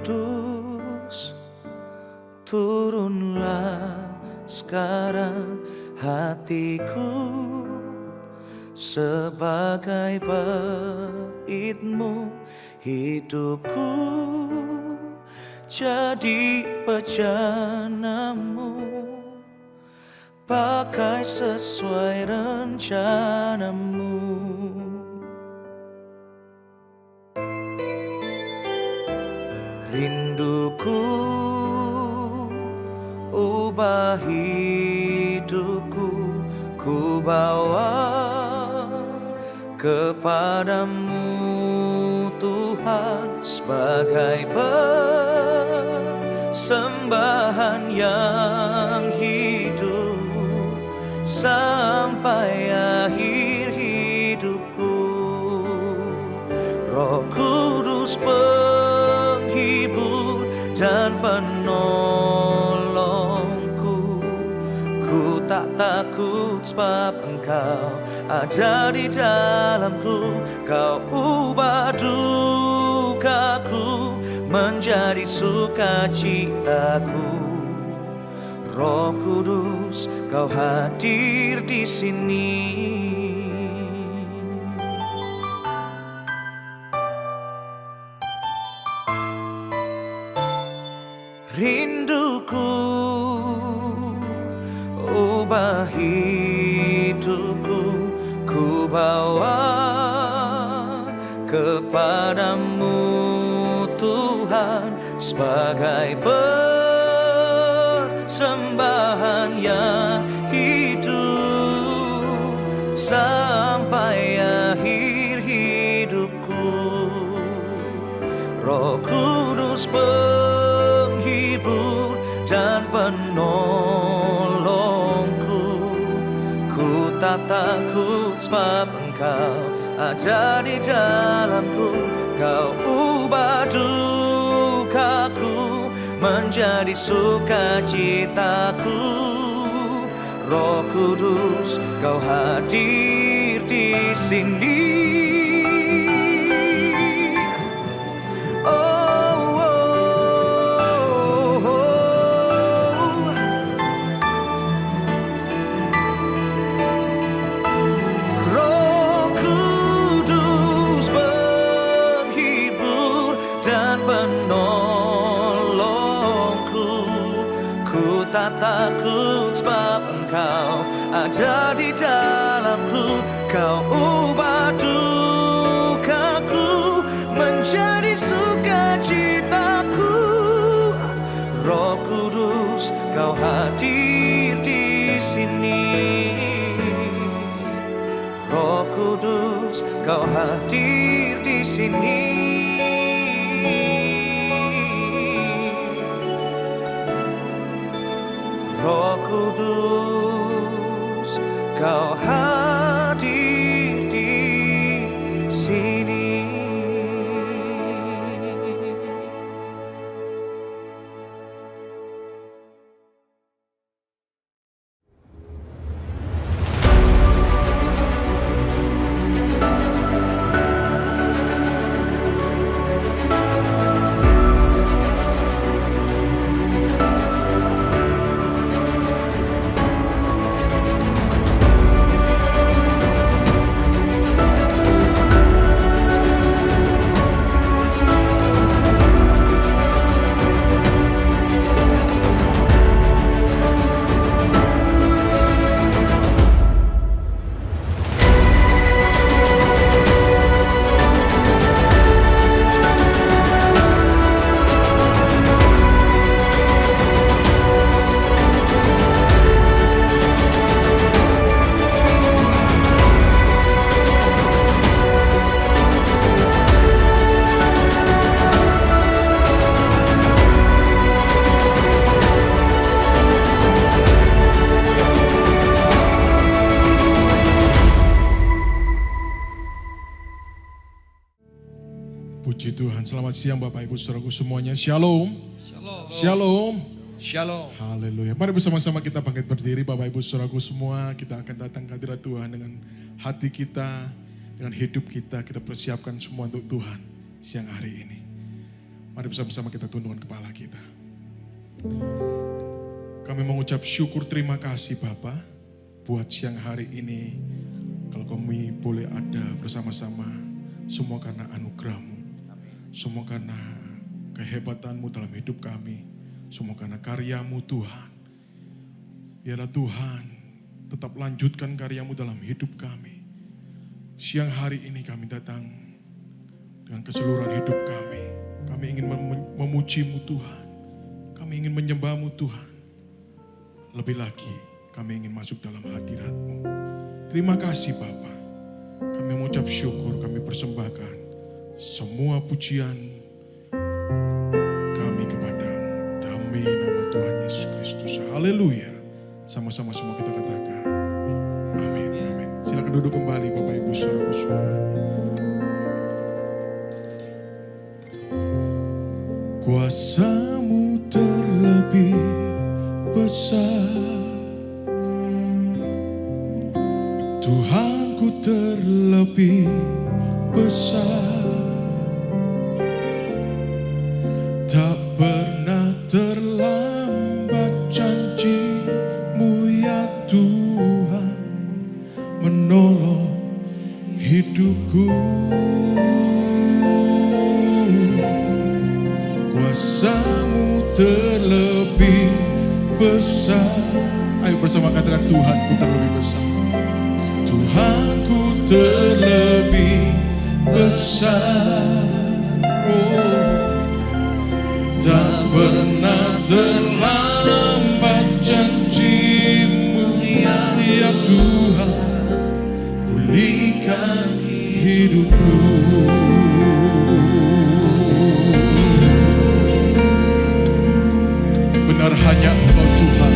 Kudus, turunlah sekarang hatiku sebagai bait-Mu, hidupku jadi bejana-Mu, pakai sesuai rencana-Mu. Rinduku ubah hidupku, ku bawa kepadamu Tuhan sebagai persembahan yang hidup sampai akhir hidupku. Roh Kudus penghibur dan penolongku, ku tak takut sebab Engkau ada di dalamku. Kau ubah dukaku menjadi sukacitaku. Roh Kudus, Kau hadir di sini. Rinduku ubah hidupku, ku bawa kepadamu Tuhan sebagai persembahan yang hidup sampai akhir hidupku. Roh Kudus penghibur dan penolongku, ku tak takut sebab Engkau ada di dalamku. Kau ubah dukaku menjadi sukacitaku. Roh Kudus, Kau hadir di sini. Tak takut sebab Engkau ada di dalamku. Kau ubah dukaku menjadi sukacitaku. Roh Kudus, Kau hadir di sini. Roh Kudus, Kau hadir di sini. Roh Kudus, Kau hadir di sini. Puji Tuhan, selamat siang Bapak Ibu Saudaraku semuanya. Shalom. Shalom. Shalom. Shalom. Haleluya. Mari bersama-sama kita bangkit berdiri Bapak Ibu Saudaraku semua. Kita akan datang ke hadirat Tuhan dengan hati kita, dengan hidup kita. Kita persiapkan semua untuk Tuhan siang hari ini. Mari bersama-sama kita tundukkan kepala kita. Kami mengucap syukur terima kasih Bapa buat siang hari ini. Kalau kami boleh ada bersama-sama, semua karena anugerah-Mu. Semua karena kehebatan-Mu dalam hidup kami. Semua karena karya-Mu Tuhan. Biarlah Tuhan tetap lanjutkan karya-Mu dalam hidup kami. Siang hari ini kami datang dengan keseluruhan hidup kami. Kami ingin memuji-Mu Tuhan. Kami ingin menyembah-Mu Tuhan. Lebih lagi kami ingin masuk dalam hadirat-Mu. Terima kasih Bapa. Kami mengucap syukur, kami persembahkan semua pujian kami kepada dami nama Tuhan Yesus Kristus. Haleluya. Sama-sama semua kita katakan. Amin. Amin. Silakan duduk kembali Bapak Ibu Saudara semuanya. Kuasa-Mu terlebih besar, Tuhanku terlebih besar, tak pernah terlambat janji-Mu ya Tuhan, menolong hidupku. Kuasa-Mu terlebih besar. Ayo bersama katakan Tuhanku terlebih besar. Tuhanku terlebih besar. Tak pernah terlambat janji-Mu ya Tuhan, pulihkan hidupku. Benar hanya Engkau Tuhan,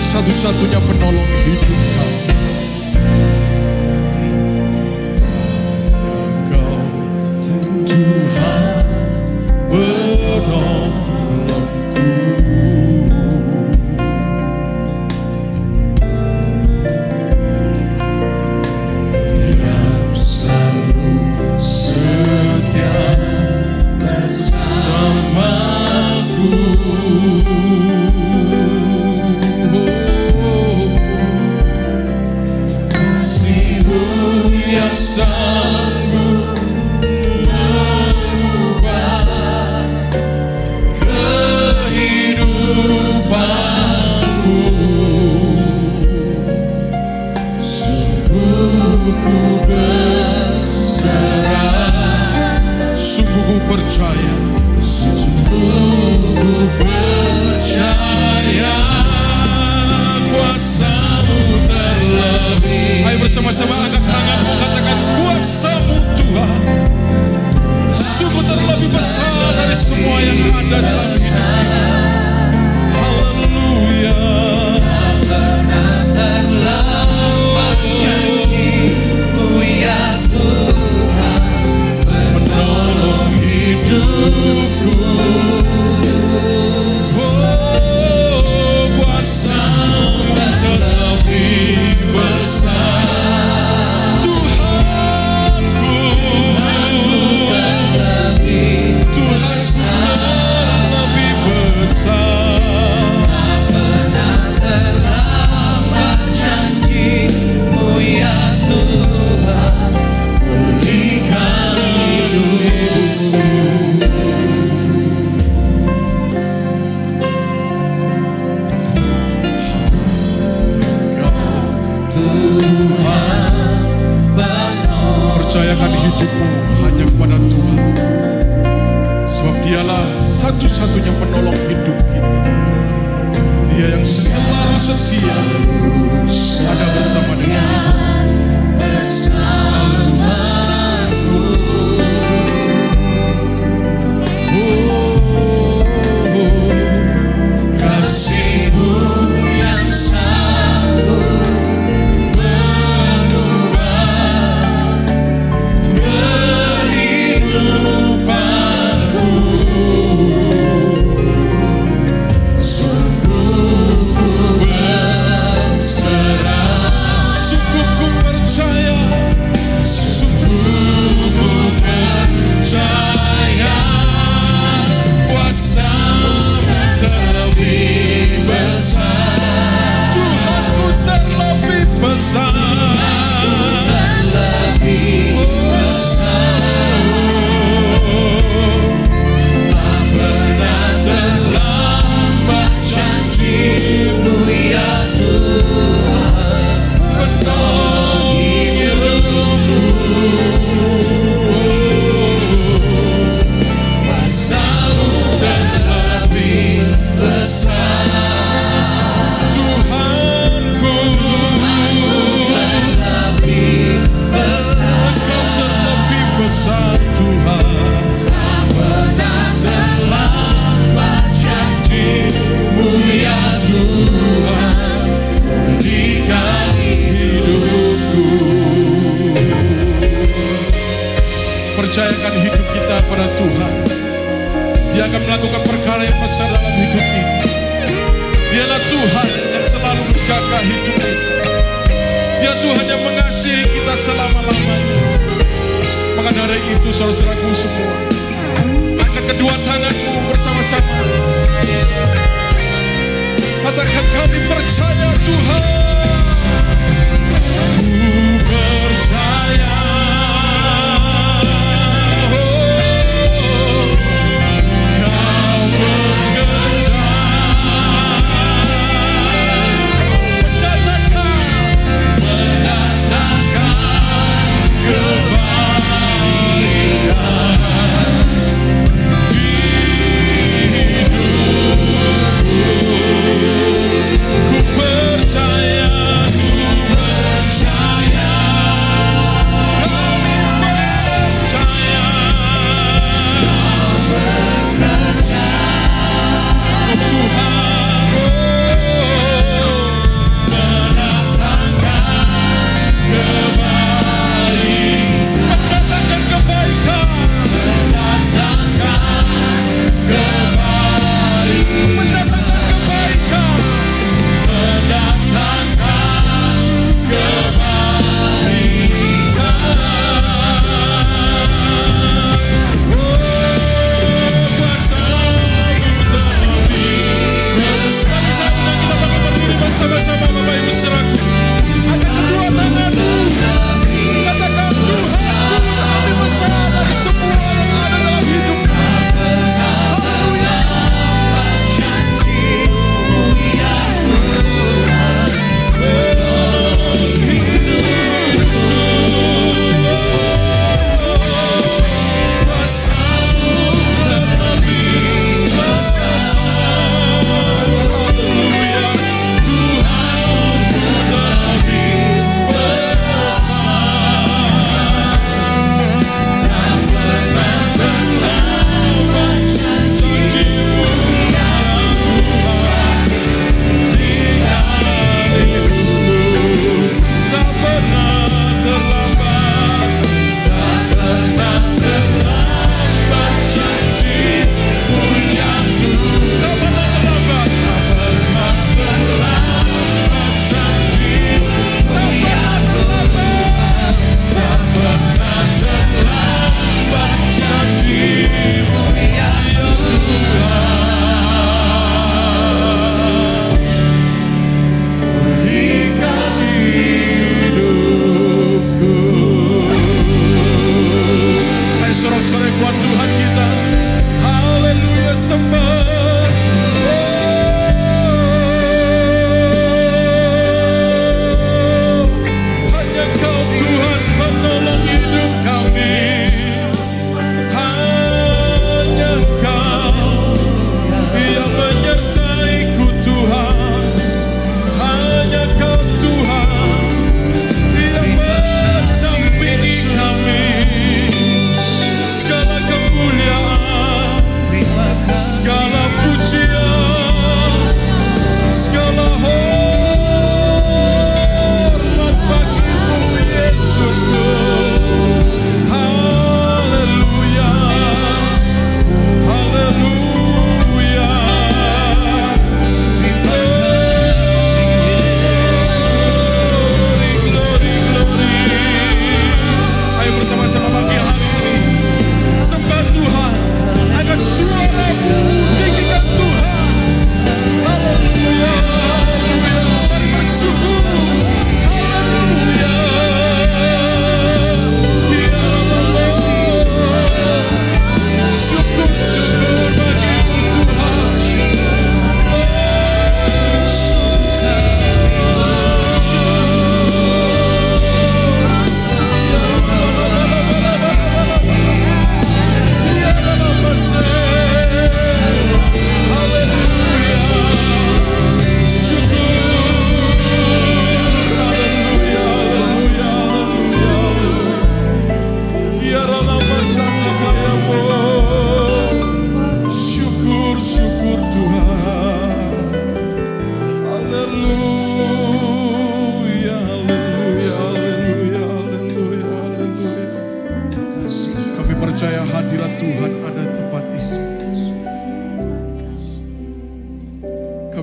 satu-satunya penolong hidup kami. Engkau Tuhan penolongku, yang selalu setia bersamaku. Kasih-Mu yang sanggup merubah kehidupanku. Sungguh ku berserah, sungguh ku percaya, sungguh ku percaya. Kuasa-Mu terlebih. Ayo bersama-sama angkat tanganmu, katakan kuasa-Mu Tuhan sungguh terlebih besar dari semua yang ada dalam hidup. Haleluya. Pernah terlambat janji-Mu ya Tuhan, Menolong hidupku. Kuasa-Mu terlebih besar. Tuhanku terlebih besar. pernah terlambat janji-Mu ya Tuhan, pulihkan hidupku. Tuhan penolong. Percayakan hidupmu hanya kepada Tuhan, sebab Dialah satu-satunya penolong hidup kita. Dia yang selalu setia ada bersama dengan Bersamaku. Kasih-Mu yang sanggup mengubah kehidupanku. Sungguh ku berserah, sungguh ku melakukan perkara yang besar dalam hidup ini. Dialah Tuhan yang selalu menjaga hidup kita. Dia Tuhan yang mengasihi kita selama-lamanya. Maka dari itu saudara-saudaraku semua, angkat kedua tanganmu bersama-sama. Katakan, kami percaya Tuhan. Ku percaya.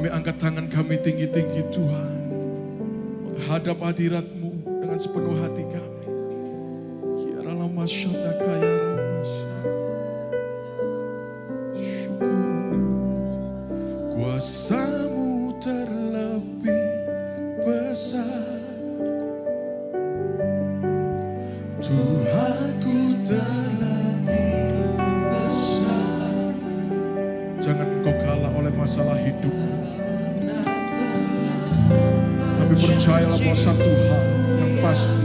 Kami angkat tangan kami tinggi-tinggi Tuhan. Menghadap hadirat-Mu dengan sepenuh hati kami. Syukur. Kuasa-Mu terlebih besar. Tuhanku terlebih besar. Jangan engkau kalah oleh masalah hidup. Tapi percayalah bahwa satu hal yang pasti,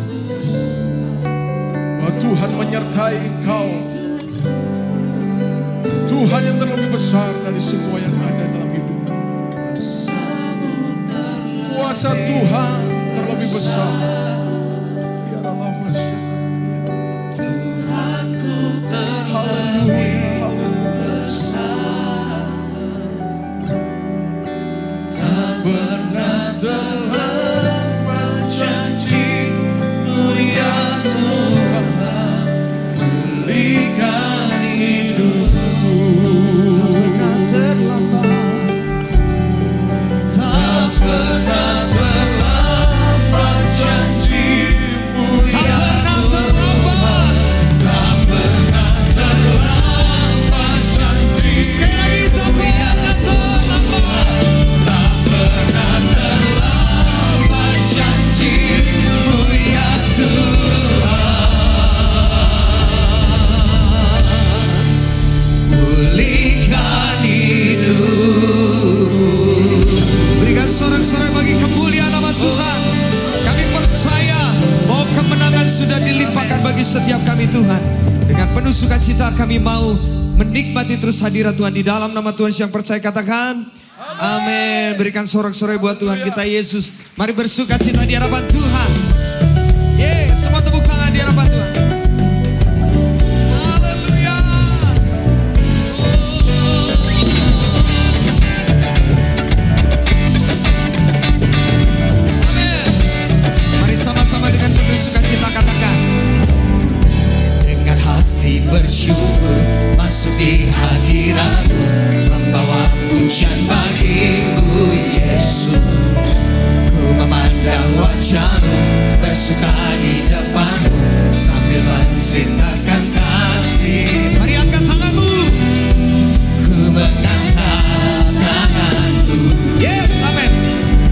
bahwa Tuhan menyertai engkau. Tuhan yang terlebih besar dari semua yang ada dalam hidup. Kuasa Tuhan terlebih besar. Tuhanku terlebih besar, tak pernah terlambat janji-Mu ya Tuhan, pulihkan hidupku. Tak pernah terlambat janji-Mu ya Tuhan, tak pernah terlambat janji-Mu ya Tuhan, tak pernah terlambat janji-Mu ya Tuhan, pulihkan hidup. Berikan sorak-sorai bagi kemuliaan nama Tuhan. Kami percaya bahwa kemenangan sudah dilimpahkan bagi setiap kami Tuhan. Dengan penuh sukacita kami mau menikmati terus hadirat Tuhan di dalam nama Tuhan. Yang percaya katakan amin. Berikan sorak-sorai buat Tuhan kita Yesus. Mari bersukacita di hadapan Tuhan. Semua tepuk tangan di hadapan Tuhan. Haleluya. Mari sama-sama dengan penuh sukacita katakan. Dengan hati bersyukur masuk di hadirat-Mu, membawa pujian bagi-Mu Yesus. Ku memandang wajah-Mu, bersuka di depan-Mu, sambil menceritakan kasih. Mari angkat tanganmu. Ku mengangkat tanganku, Yes, amin.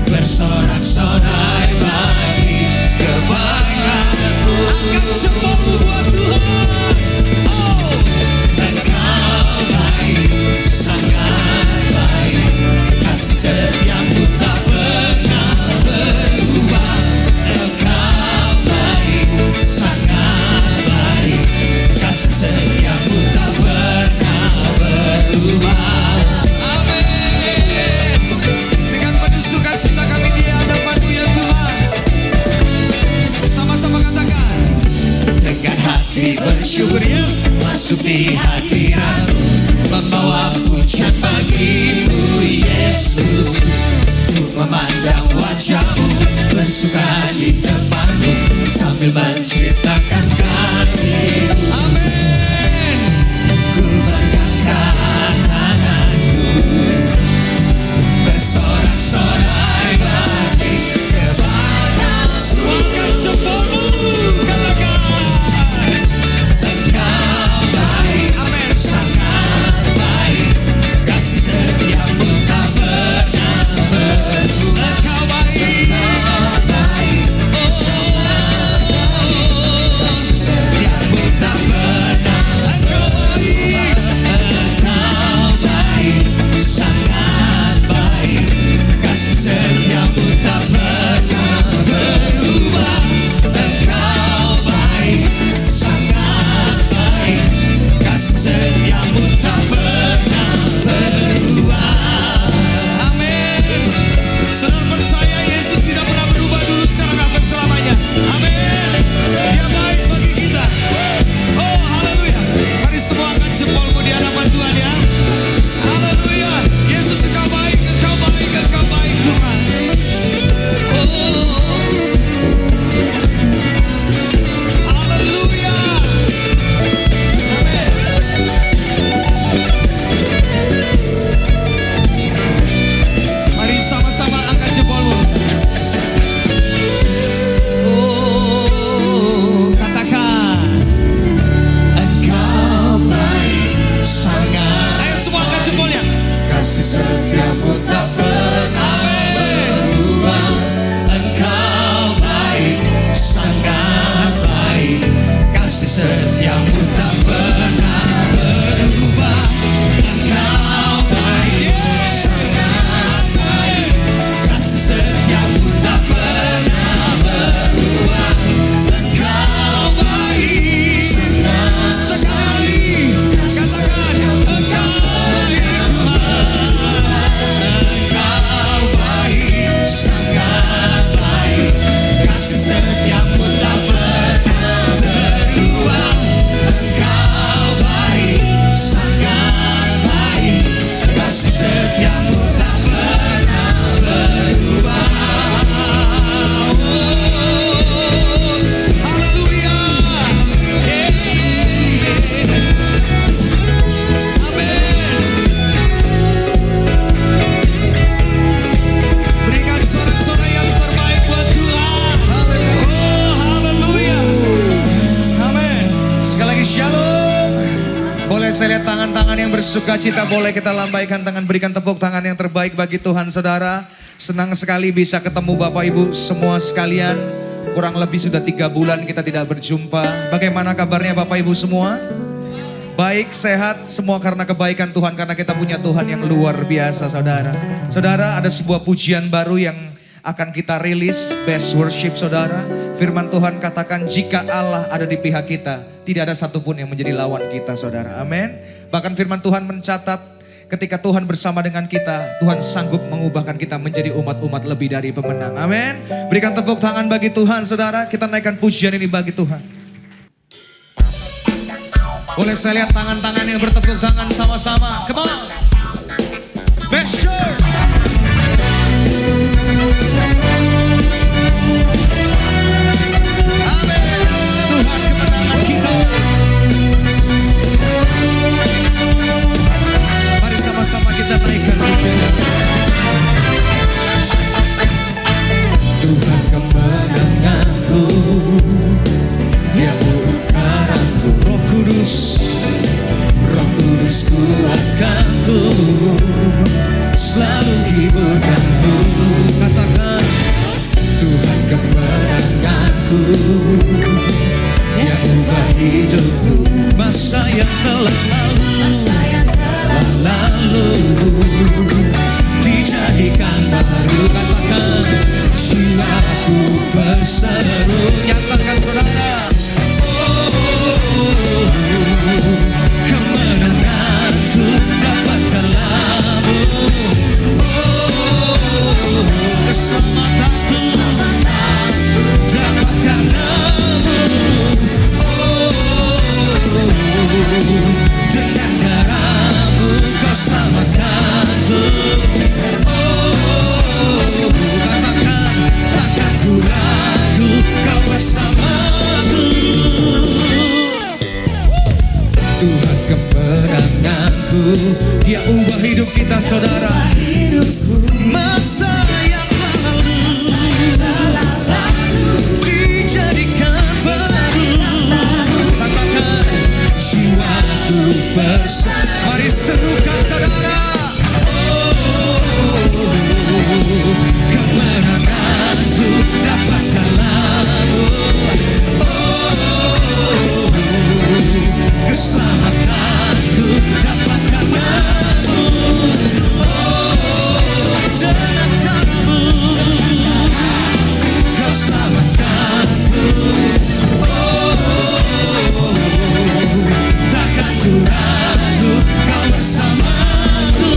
bersorak-sorai bagi kebaikan-Mu. Angkat jempolmu buat Tuhan. Oh, Engkau baik, sangat baik, kasih setiamu tak pernah berubah. Engkau baik, sangat baik, kasih setiamu tak pernah berubah. amin. Dengan penuh sukacita kami di hadapan-Mu ya Tuhan. Sama-sama katakan. Dengan hati bersyukur Yesus masuk di hadirat-Mu, membawa pujian bagi-Mu Yesus. Ku memandang wajah-Mu, bersuka di depan-Mu, sambil menceritakan kasih-Mu. Amin. Ku mengangkat tanganku, bersorak-sorai bagi kebaikan-Mu. Angkat jempolmu. Katakan. Engkau baik, Amin. sangat baik, kasih setiamu tak pernah berubah. Engkau baik. Engkau baik, sangat baik, kasih setiamu tak pernah berubah. Engkau baik, sangat baik, kasih setiamu tak pernah berubah. Engkau baik, sangat baik, kasih setiamu tak pernah berubah. Engkau baik, sangat sekali, katakan engkau baik, sangat baik, kasih setiamu tak pernah berubah. Engkau baik, sangat baik, kasih setiamu tak pernah berubah. Haleluya. Berikan sorak-sorai yang terbaik buat Tuhan. Oh, haleluya. Amin. Sekali lagi shalom. Boleh saya lihat tangan-tangan yang bersuka cita, boleh kita lambaikan tangan, berikan tepuk tangan yang terbaik bagi Tuhan saudara. Senang sekali bisa ketemu Bapak Ibu semua sekalian. Kurang lebih sudah 3 bulan kita tidak berjumpa. Bagaimana kabarnya Bapak Ibu semua? Baik, sehat, semua karena kebaikan Tuhan, karena kita punya Tuhan yang luar biasa saudara. Saudara, ada sebuah pujian baru yang akan kita rilis, Best Worship saudara. Firman Tuhan katakan jika Allah ada di pihak kita, tidak ada satupun yang menjadi lawan kita saudara. Amin. Bahkan firman Tuhan mencatat ketika Tuhan bersama dengan kita, Tuhan sanggup mengubahkan kita menjadi umat-umat lebih dari pemenang. Amin. Berikan tepuk tangan bagi Tuhan saudara, kita naikkan pujian ini bagi Tuhan. Boleh saya lihat tangan-tangan yang bertepuk tangan sama-sama. Come on. Best Church. Amin. Tuhan kemenangan kita. Mari sama-sama kita naikkan pujian. Tuhan kemenanganku, Dia utaraku. Roh Kudus. Roh Kudus kuatkanku, selalu hiburkanku. Katakan Tuhan kemenanganku, Dia ubah hidupku. masa yang telah Lalu dijadikan baru. katakan Jiwaku berseru. nyatakan saudara. Kemenanganku dapat dalam-Mu. Keselamatanku Dapat karena-Mu. Dengan darah-Mu Kau selamatkanku. katakan Takkan ku ragu, Kau bersamaku. Tuhan kemenanganku, Dia ubah hidup kita saudara. Masa yang lalu dijadikan baru. Katakan Jiwaku bersama. mari serukan saudara. Kemenanganku dapat dalam-Mu. Keselamatanku dapat karena-Mu. Dengan darah-Mu Kau selamatkanku. Takkan ku ragu, Kau bersamaku.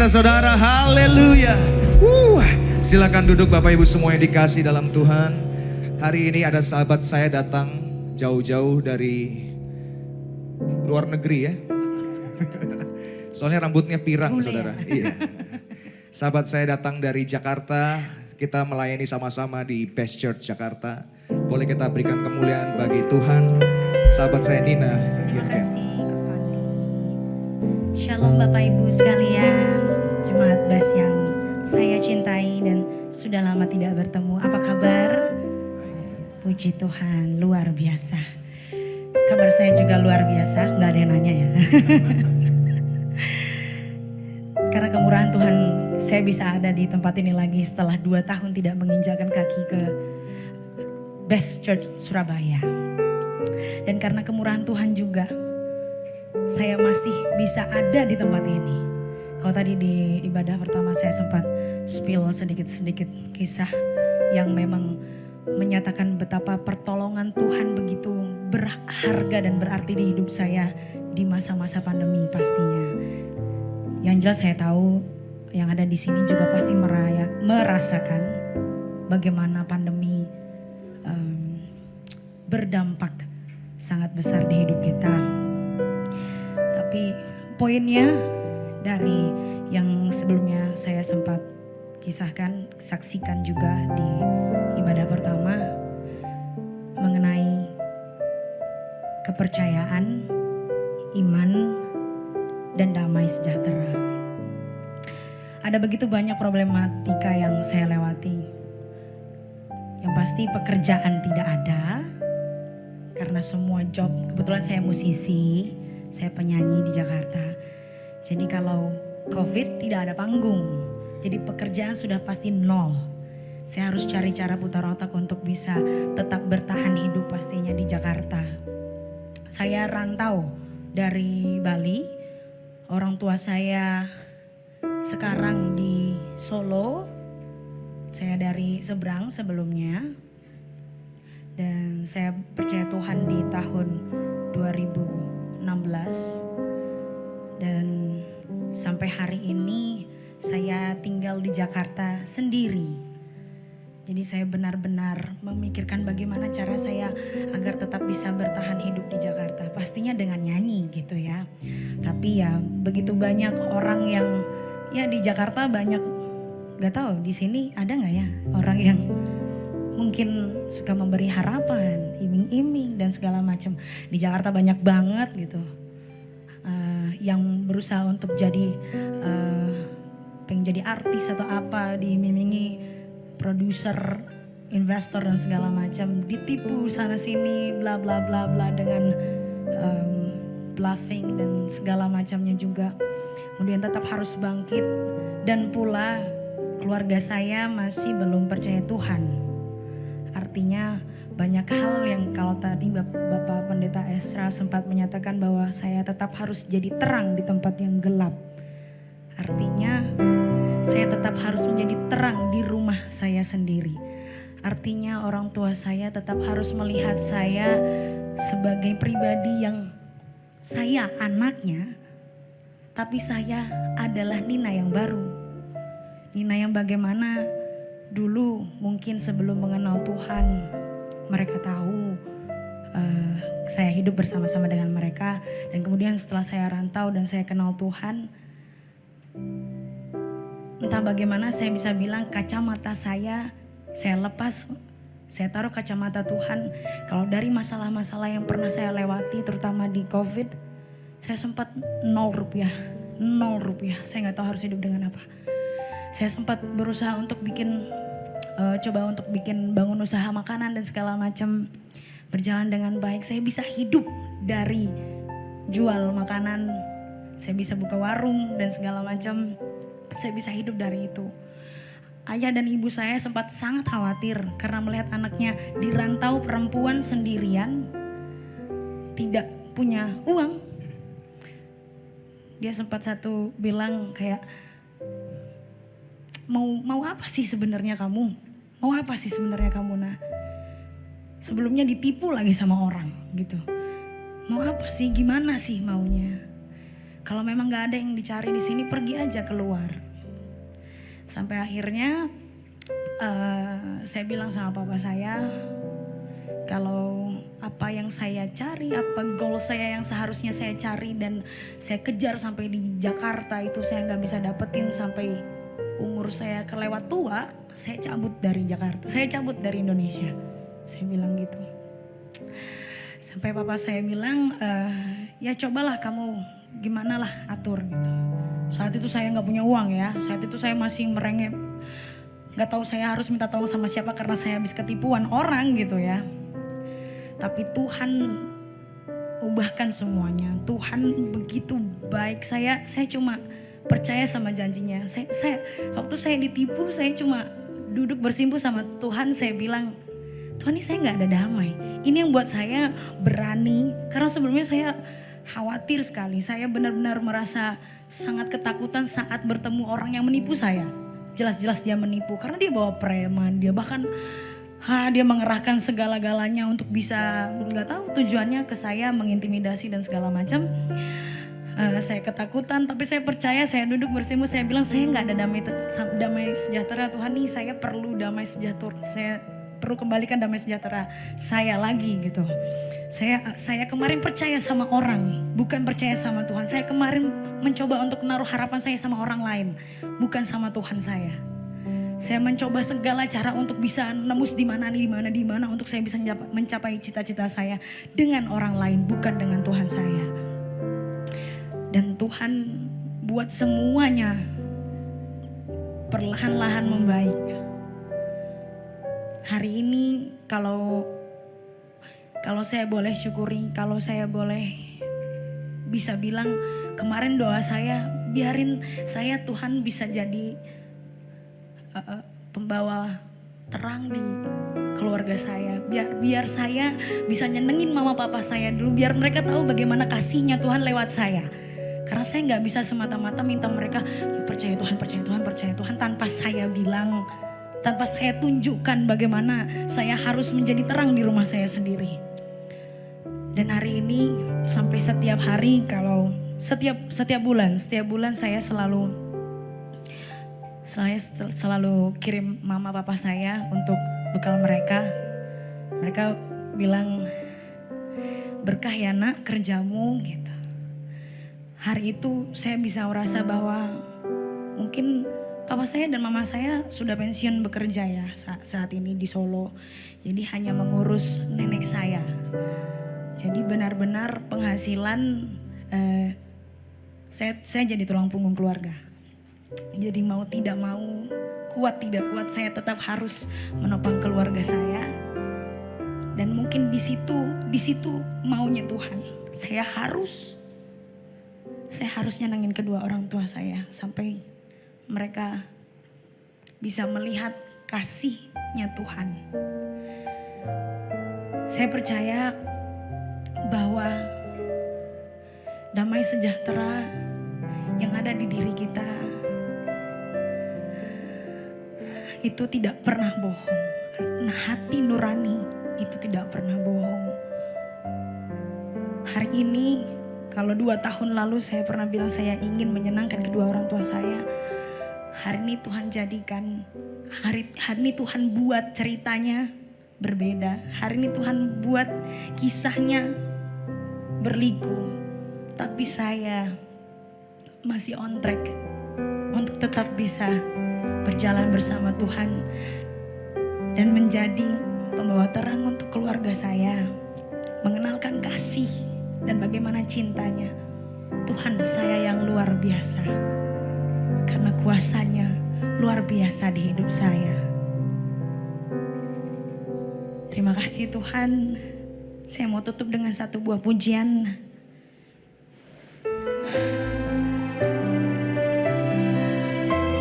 kita saudara, haleluya. Silakan duduk Bapak Ibu semua yang dikasih dalam Tuhan. Hari ini ada sahabat saya datang jauh-jauh dari luar negeri ya. Soalnya rambutnya pirang saudara. Iya. Sahabat saya datang dari Jakarta. Kita melayani sama-sama di Best Church Jakarta. Boleh kita berikan kemuliaan bagi Tuhan. Sahabat saya Nina. Terima kasih Kak Fandi. Shalom Bapak Ibu sekalian, jemaat Bas yang saya cintai dan sudah lama tidak bertemu. Apa kabar? Puji Tuhan, luar biasa. Kabar saya juga luar biasa, nggak ada yang nanya ya. Karena kemurahan Tuhan, saya bisa ada di tempat ini lagi setelah 2 tahun tidak menginjakan kaki ke Best Church Surabaya. Dan karena kemurahan Tuhan juga, saya masih bisa ada di tempat ini. Kalau tadi di ibadah pertama saya sempat spill sedikit-sedikit kisah yang memang menyatakan betapa pertolongan Tuhan begitu berharga dan berarti di hidup saya di masa-masa pandemi pastinya. Yang jelas saya tahu yang ada di sini juga pasti merasakan bagaimana pandemi berdampak sangat besar di hidup kita. Tapi poinnya dari yang sebelumnya saya sempat kisahkan, saksikan juga di ibadah pertama mengenai kepercayaan, iman, dan damai sejahtera. Ada begitu banyak problematika yang saya lewati. Yang pasti pekerjaan tidak ada, karena semua job, kebetulan saya musisi, saya penyanyi di Jakarta. Jadi kalau COVID tidak ada panggung, jadi pekerjaan sudah pasti nol. Saya harus cari cara putar otak untuk bisa tetap bertahan hidup pastinya di Jakarta. Saya rantau dari Bali, orang tua saya sekarang di Solo, saya dari seberang sebelumnya. Dan saya percaya Tuhan di tahun 2016 dan sampai hari ini saya tinggal di Jakarta sendiri. Jadi saya benar-benar memikirkan bagaimana cara saya agar tetap bisa bertahan hidup di Jakarta. Pastinya dengan nyanyi gitu ya. Tapi ya begitu banyak orang yang ya di Jakarta banyak, gak tahu di sini ada gak ya orang yang mungkin suka memberi harapan, iming-iming dan segala macam. Di Jakarta banyak banget gitu. Yang berusaha untuk jadi pengen jadi artis atau apa, diiming-imingi produser, investor dan segala macam, ditipu sana sini bla bla bla bla dengan bluffing dan segala macamnya juga. Kemudian tetap harus bangkit dan pula keluarga saya masih belum percaya Tuhan. Artinya banyak hal yang kalau tadi Bapak Pendeta Esra sempat menyatakan bahwa saya tetap harus jadi terang di tempat yang gelap. Artinya saya tetap harus menjadi terang di rumah saya sendiri. Artinya orang tua saya tetap harus melihat saya sebagai pribadi yang saya anaknya, tapi saya adalah Nina yang baru. Nina yang bagaimana dulu mungkin sebelum mengenal Tuhan, mereka tahu saya hidup bersama-sama dengan mereka. Dan kemudian setelah saya rantau dan saya kenal Tuhan, entah bagaimana saya bisa bilang kacamata saya lepas, saya taruh kacamata Tuhan. Kalau dari masalah-masalah yang pernah saya lewati terutama di COVID, saya sempat 0 rupiah, saya gak tahu harus hidup dengan apa. Saya sempat berusaha untuk coba untuk bikin bangun usaha makanan dan segala macam, berjalan dengan baik. Saya bisa hidup dari jual makanan, saya bisa buka warung dan segala macam. Saya bisa hidup dari itu. Ayah dan ibu saya sempat sangat khawatir karena melihat anaknya dirantau perempuan sendirian, tidak punya uang. Dia sempat bilang kayak, mau apa sih sebenarnya kamu? Mau apa sih sebenarnya kamu? Nah, sebelumnya ditipu lagi sama orang gitu. Mau apa sih? Gimana sih maunya? Kalau memang gak ada yang dicari di sini, pergi aja keluar. Sampai akhirnya saya bilang sama papa saya, kalau apa yang saya cari, apa goal saya yang seharusnya saya cari dan saya kejar sampai di Jakarta itu saya gak bisa dapetin sampai umur saya kelewat tua, saya cabut dari Jakarta, saya cabut dari Indonesia. Saya bilang gitu. Sampai papa saya bilang, ya cobalah kamu gimana lah atur gitu. Saat itu saya nggak punya uang ya, saat itu saya masih merengek. Nggak tahu saya harus minta tolong sama siapa karena saya habis ketipuan orang gitu ya. Tapi Tuhan ubahkan semuanya. Tuhan begitu baik, saya cuma percaya sama janjinya. Waktu saya ditipu, saya cuma duduk bersimpuh sama Tuhan, saya bilang, Tuhan, ini saya nggak ada damai. Ini yang buat saya berani, karena sebelumnya saya khawatir sekali. Saya benar-benar merasa sangat ketakutan saat bertemu orang yang menipu saya. Jelas-jelas dia menipu karena dia bawa preman, dia bahkan dia mengerahkan segala-galanya untuk bisa, nggak tahu tujuannya ke saya, mengintimidasi dan segala macam. Saya ketakutan, tapi saya percaya, saya duduk bersimpuh, saya bilang saya nggak ada damai sejahtera. Tuhan, nih saya perlu damai sejahtera, saya perlu kembalikan damai sejahtera saya lagi gitu. Saya kemarin percaya sama orang, bukan percaya sama Tuhan. Saya kemarin mencoba untuk menaruh harapan saya sama orang lain, bukan sama Tuhan saya. Saya mencoba segala cara untuk bisa nembus di mana untuk saya bisa mencapai cita-cita saya dengan orang lain, bukan dengan Tuhan saya. Dan Tuhan buat semuanya perlahan-lahan membaik. Hari ini kalau saya boleh syukuri, kalau saya boleh bisa bilang, kemarin doa saya, biarin saya Tuhan bisa jadi pembawa terang di keluarga saya. Biar saya bisa nyenengin mama papa saya dulu, biar mereka tahu bagaimana kasihnya Tuhan lewat saya. Karena saya gak bisa semata-mata minta mereka, ya percaya Tuhan tanpa saya bilang, tanpa saya tunjukkan bagaimana saya harus menjadi terang di rumah saya sendiri. Dan hari ini sampai setiap hari, kalau setiap bulan saya selalu kirim mama papa saya untuk bekal mereka. Mereka bilang, berkah ya nak kerjamu gitu. Hari itu saya bisa merasa bahwa mungkin papa saya dan mama saya sudah pensiun bekerja ya saat ini di Solo. Jadi hanya mengurus nenek saya. Jadi benar-benar penghasilan saya jadi tulang punggung keluarga. Jadi mau tidak mau, kuat tidak kuat, saya tetap harus menopang keluarga saya. Dan mungkin di situ maunya Tuhan. Saya harus nyenengin kedua orang tua saya sampai mereka bisa melihat kasihnya Tuhan. Saya percaya bahwa damai sejahtera yang ada di diri kita itu tidak pernah bohong. Nah, hati nurani itu tidak pernah bohong. Hari ini, kalau 2 tahun lalu saya pernah bilang saya ingin menyenangkan kedua orang tua saya. Hari ini Tuhan jadikan, hari ini Tuhan buat ceritanya berbeda. Hari ini Tuhan buat kisahnya berliku. Tapi saya masih on track untuk tetap bisa berjalan bersama Tuhan dan menjadi pembawa terang untuk keluarga saya. Mengenalkan kasih dan bagaimana cintanya Tuhan saya yang luar biasa. Karena kuasanya luar biasa di hidup saya. Terima kasih Tuhan. Saya mau tutup dengan satu buah pujian.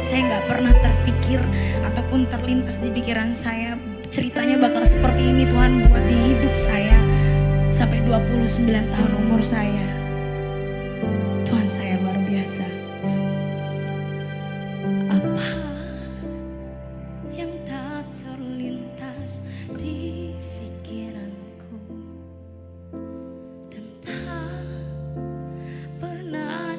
Saya gak pernah terfikir ataupun terlintas di pikiran saya ceritanya bakal seperti ini Tuhan buat di hidup saya. Sampai 29 tahun umur saya. Tuhan saya luar biasa. Apa yang tak terlintas di pikiranku dan tak pernah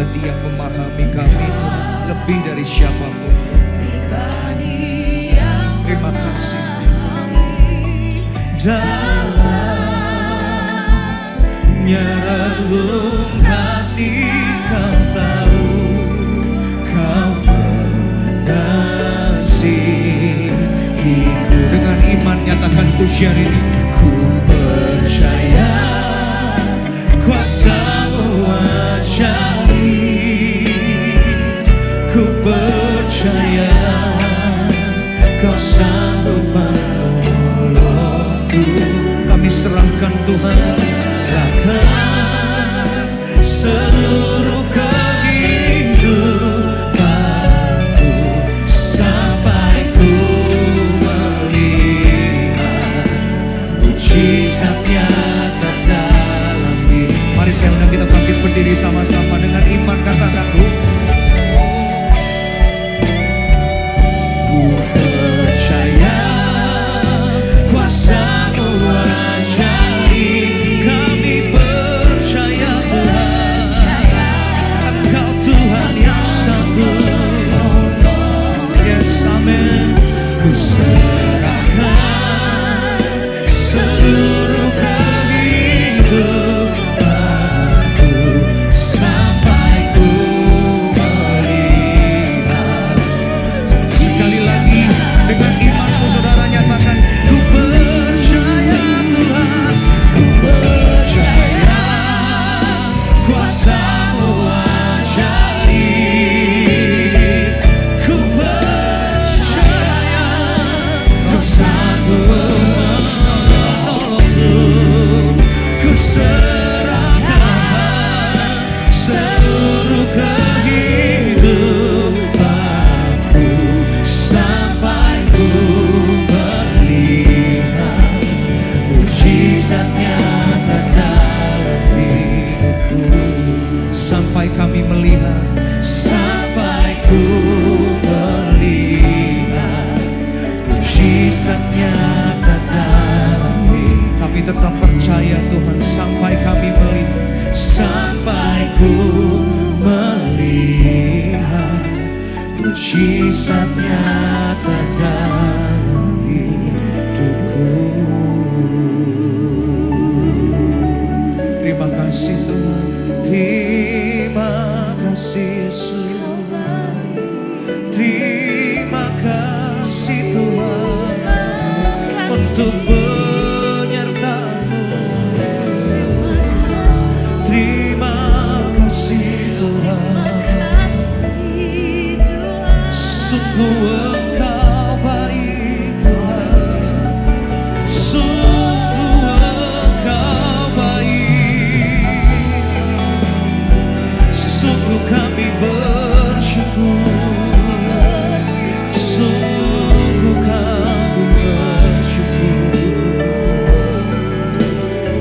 pribadi yang memahami kami lebih dari siapapun. Terima kasih. Dalamnya relung hati kau tahu, kau mengasihiku. Dengan iman nyatakan pujian ini. Ku percaya kuasa-Mu ajaib, ku percaya Kau sanggup menolongku. Kami serahkan Tuhan, serahkan seluruh kehidupanku sampai ku melihat mujizat nyata dalam hidup. Mari saya undang kita bangkit berdiri sama-sama dengan iman, katakan ku percaya kuasa-Mu ajaib. Kami percaya Tuhan, Engkau Tuhan yang sanggup. Yes, amen. Ku serahkan seluruh kehidupanku sampai ku melihat. Sekali lagi dengan imanmu saudara nyatakan, ku percaya Tuhan, ku percaya kuasa-Mu ajaib. Ku percaya Kau sanggup menolongku. Ku serahkan seluruh kehidupanku sampai ku melihat mujizat nyata dalam hidupku. Sampai kami melihat, sampai ku melihat mujizat nyata dalam hidup. Kami tetap percaya Tuhan, sampai kami melihat, sampai ku melihat mujizat nyata dalam hidupku. Terima kasih Tuhan, terima kasih Yesus. Terima kasih Tuhan untuk penyertaan-Mu. Terima kasih Tuhan, sungguh Engkau baik Tuhan, sungguh Engkau baik, sungguh kami bersyukur, sungguh kami bersyukur.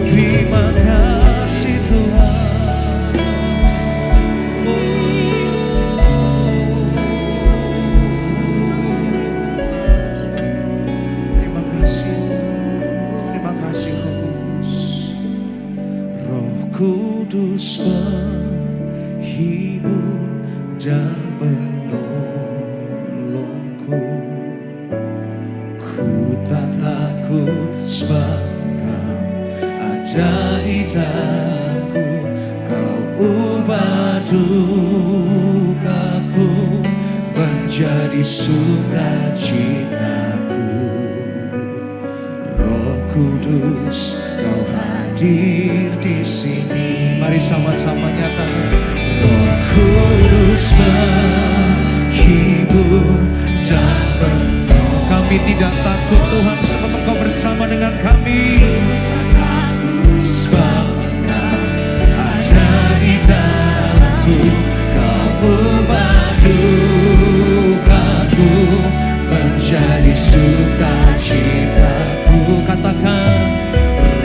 Terima kasih Tuhan. Terima kasih, terima kasih Roh Kudus, penghibur dan penolongku. Ku tak takut sebab Kau ada di dalamku. Kau ubah dukaku menjadi sukacitaku. Roh Kudus, Kau hadir di sini. Mari sama-sama nyatakan, Roh Kudus menghibur dan penolong. Kami tidak takut Tuhan, sebab Engkau bersama dengan kami. Sebab Engkau ada di dalamku. Kau ubah dukaku menjadi sukacitaku. Katakan,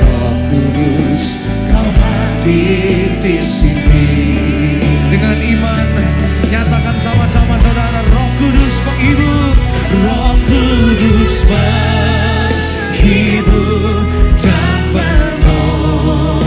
Roh Kudus, Kau hadir di sini. Dengan iman nyatakan sama-sama saudara, Roh Kudus penghibur, Roh Kudus penghibur dan penolong.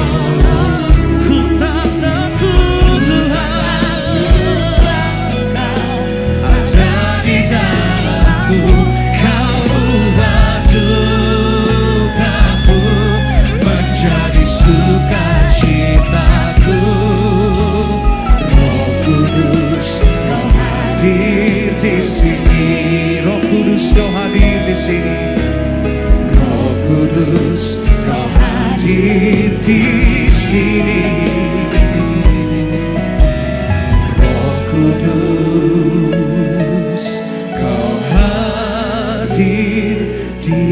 hadir di sini. Roh Kudus, Kau hadir di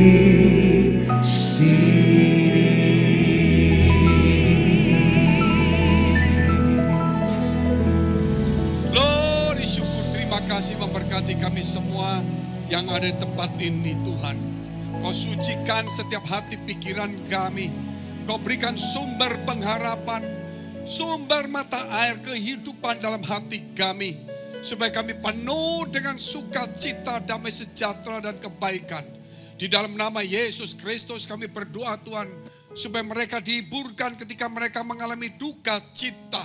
sini. Glory, syukur, terima kasih memberkati kami semua yang ada di tempat ini Tuhan. Kau sucikan setiap hati pikiran kami. Kau berikan sumber pengharapan, sumber mata air kehidupan dalam hati kami. Supaya kami penuh dengan sukacita, damai sejahtera dan kebaikan. Di dalam nama Yesus Kristus kami berdoa Tuhan. Supaya mereka dihiburkan ketika mereka mengalami duka cita.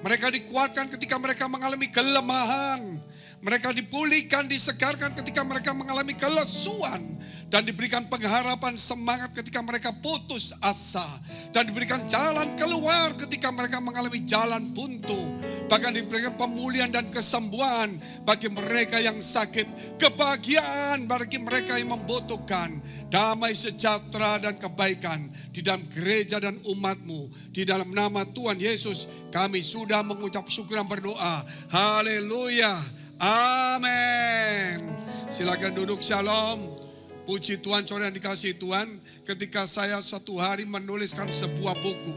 Mereka dikuatkan ketika mereka mengalami kelemahan. Mereka dipulihkan, disegarkan ketika mereka mengalami kelesuan. Dan diberikan pengharapan semangat ketika mereka putus asa. Dan diberikan jalan keluar ketika mereka mengalami jalan buntu. Bahkan diberikan pemulihan dan kesembuhan bagi mereka yang sakit. Kebahagiaan bagi mereka yang membutuhkan. Damai sejahtera dan kebaikan di dalam gereja dan umat-Mu. Di dalam nama Tuhan Yesus kami sudah mengucap syukur dan berdoa. Haleluya. Amin. Silakan duduk, shalom. Puji Tuhan, saudara yang dikasihi Tuhan. Ketika saya suatu hari menuliskan sebuah buku.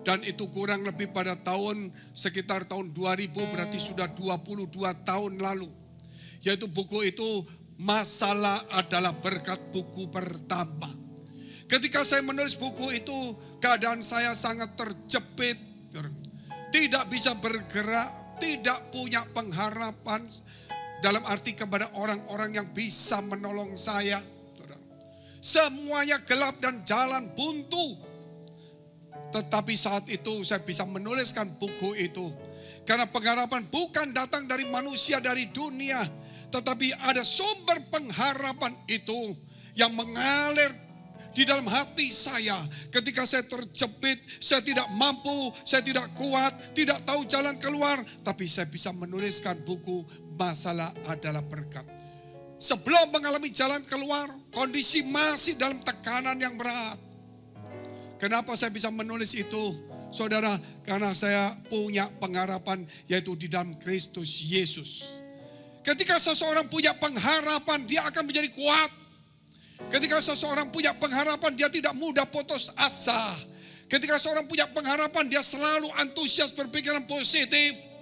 Dan itu kurang lebih pada sekitar tahun 2000, berarti sudah 22 tahun lalu. Yaitu buku itu Masalah Adalah Berkat, buku pertama. Ketika saya menulis buku itu, keadaan saya sangat terjepit. Tidak bisa bergerak, tidak punya pengharapan. Dalam arti kepada orang-orang yang bisa menolong saya. Semuanya gelap dan jalan buntu. Tetapi saat itu saya bisa menuliskan buku itu. Karena pengharapan bukan datang dari manusia, dari dunia. Tetapi ada sumber pengharapan itu yang mengalir di dalam hati saya. Ketika saya terjepit, saya tidak mampu, saya tidak kuat, tidak tahu jalan keluar. Tapi saya bisa menuliskan buku Masalah Adalah Berkat. Sebelum mengalami jalan keluar, kondisi masih dalam tekanan yang berat. Kenapa saya bisa menulis itu? Saudara, karena saya punya pengharapan yaitu di dalam Kristus Yesus. Ketika seseorang punya pengharapan, dia akan menjadi kuat. Ketika seseorang punya pengharapan, dia tidak mudah putus asa. Ketika seseorang punya pengharapan, dia selalu antusias, berpikiran positif.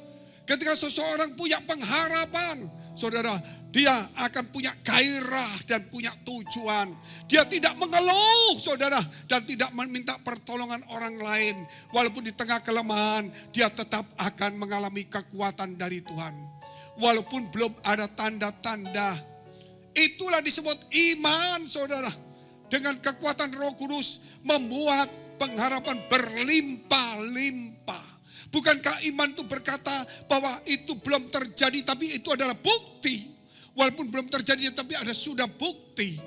Ketika seseorang punya pengharapan, saudara, dia akan punya gairah dan punya tujuan. Dia tidak mengeluh, saudara, dan tidak meminta pertolongan orang lain. Walaupun di tengah kelemahan, dia tetap akan mengalami kekuatan dari Tuhan. Walaupun belum ada tanda-tanda. Itulah disebut iman, saudara. Dengan kekuatan Roh Kudus membuat pengharapan berlimpah-limpah. Bukankah iman itu berkata bahwa itu belum terjadi tapi itu adalah bukti. Walaupun belum terjadi tapi ada sudah bukti.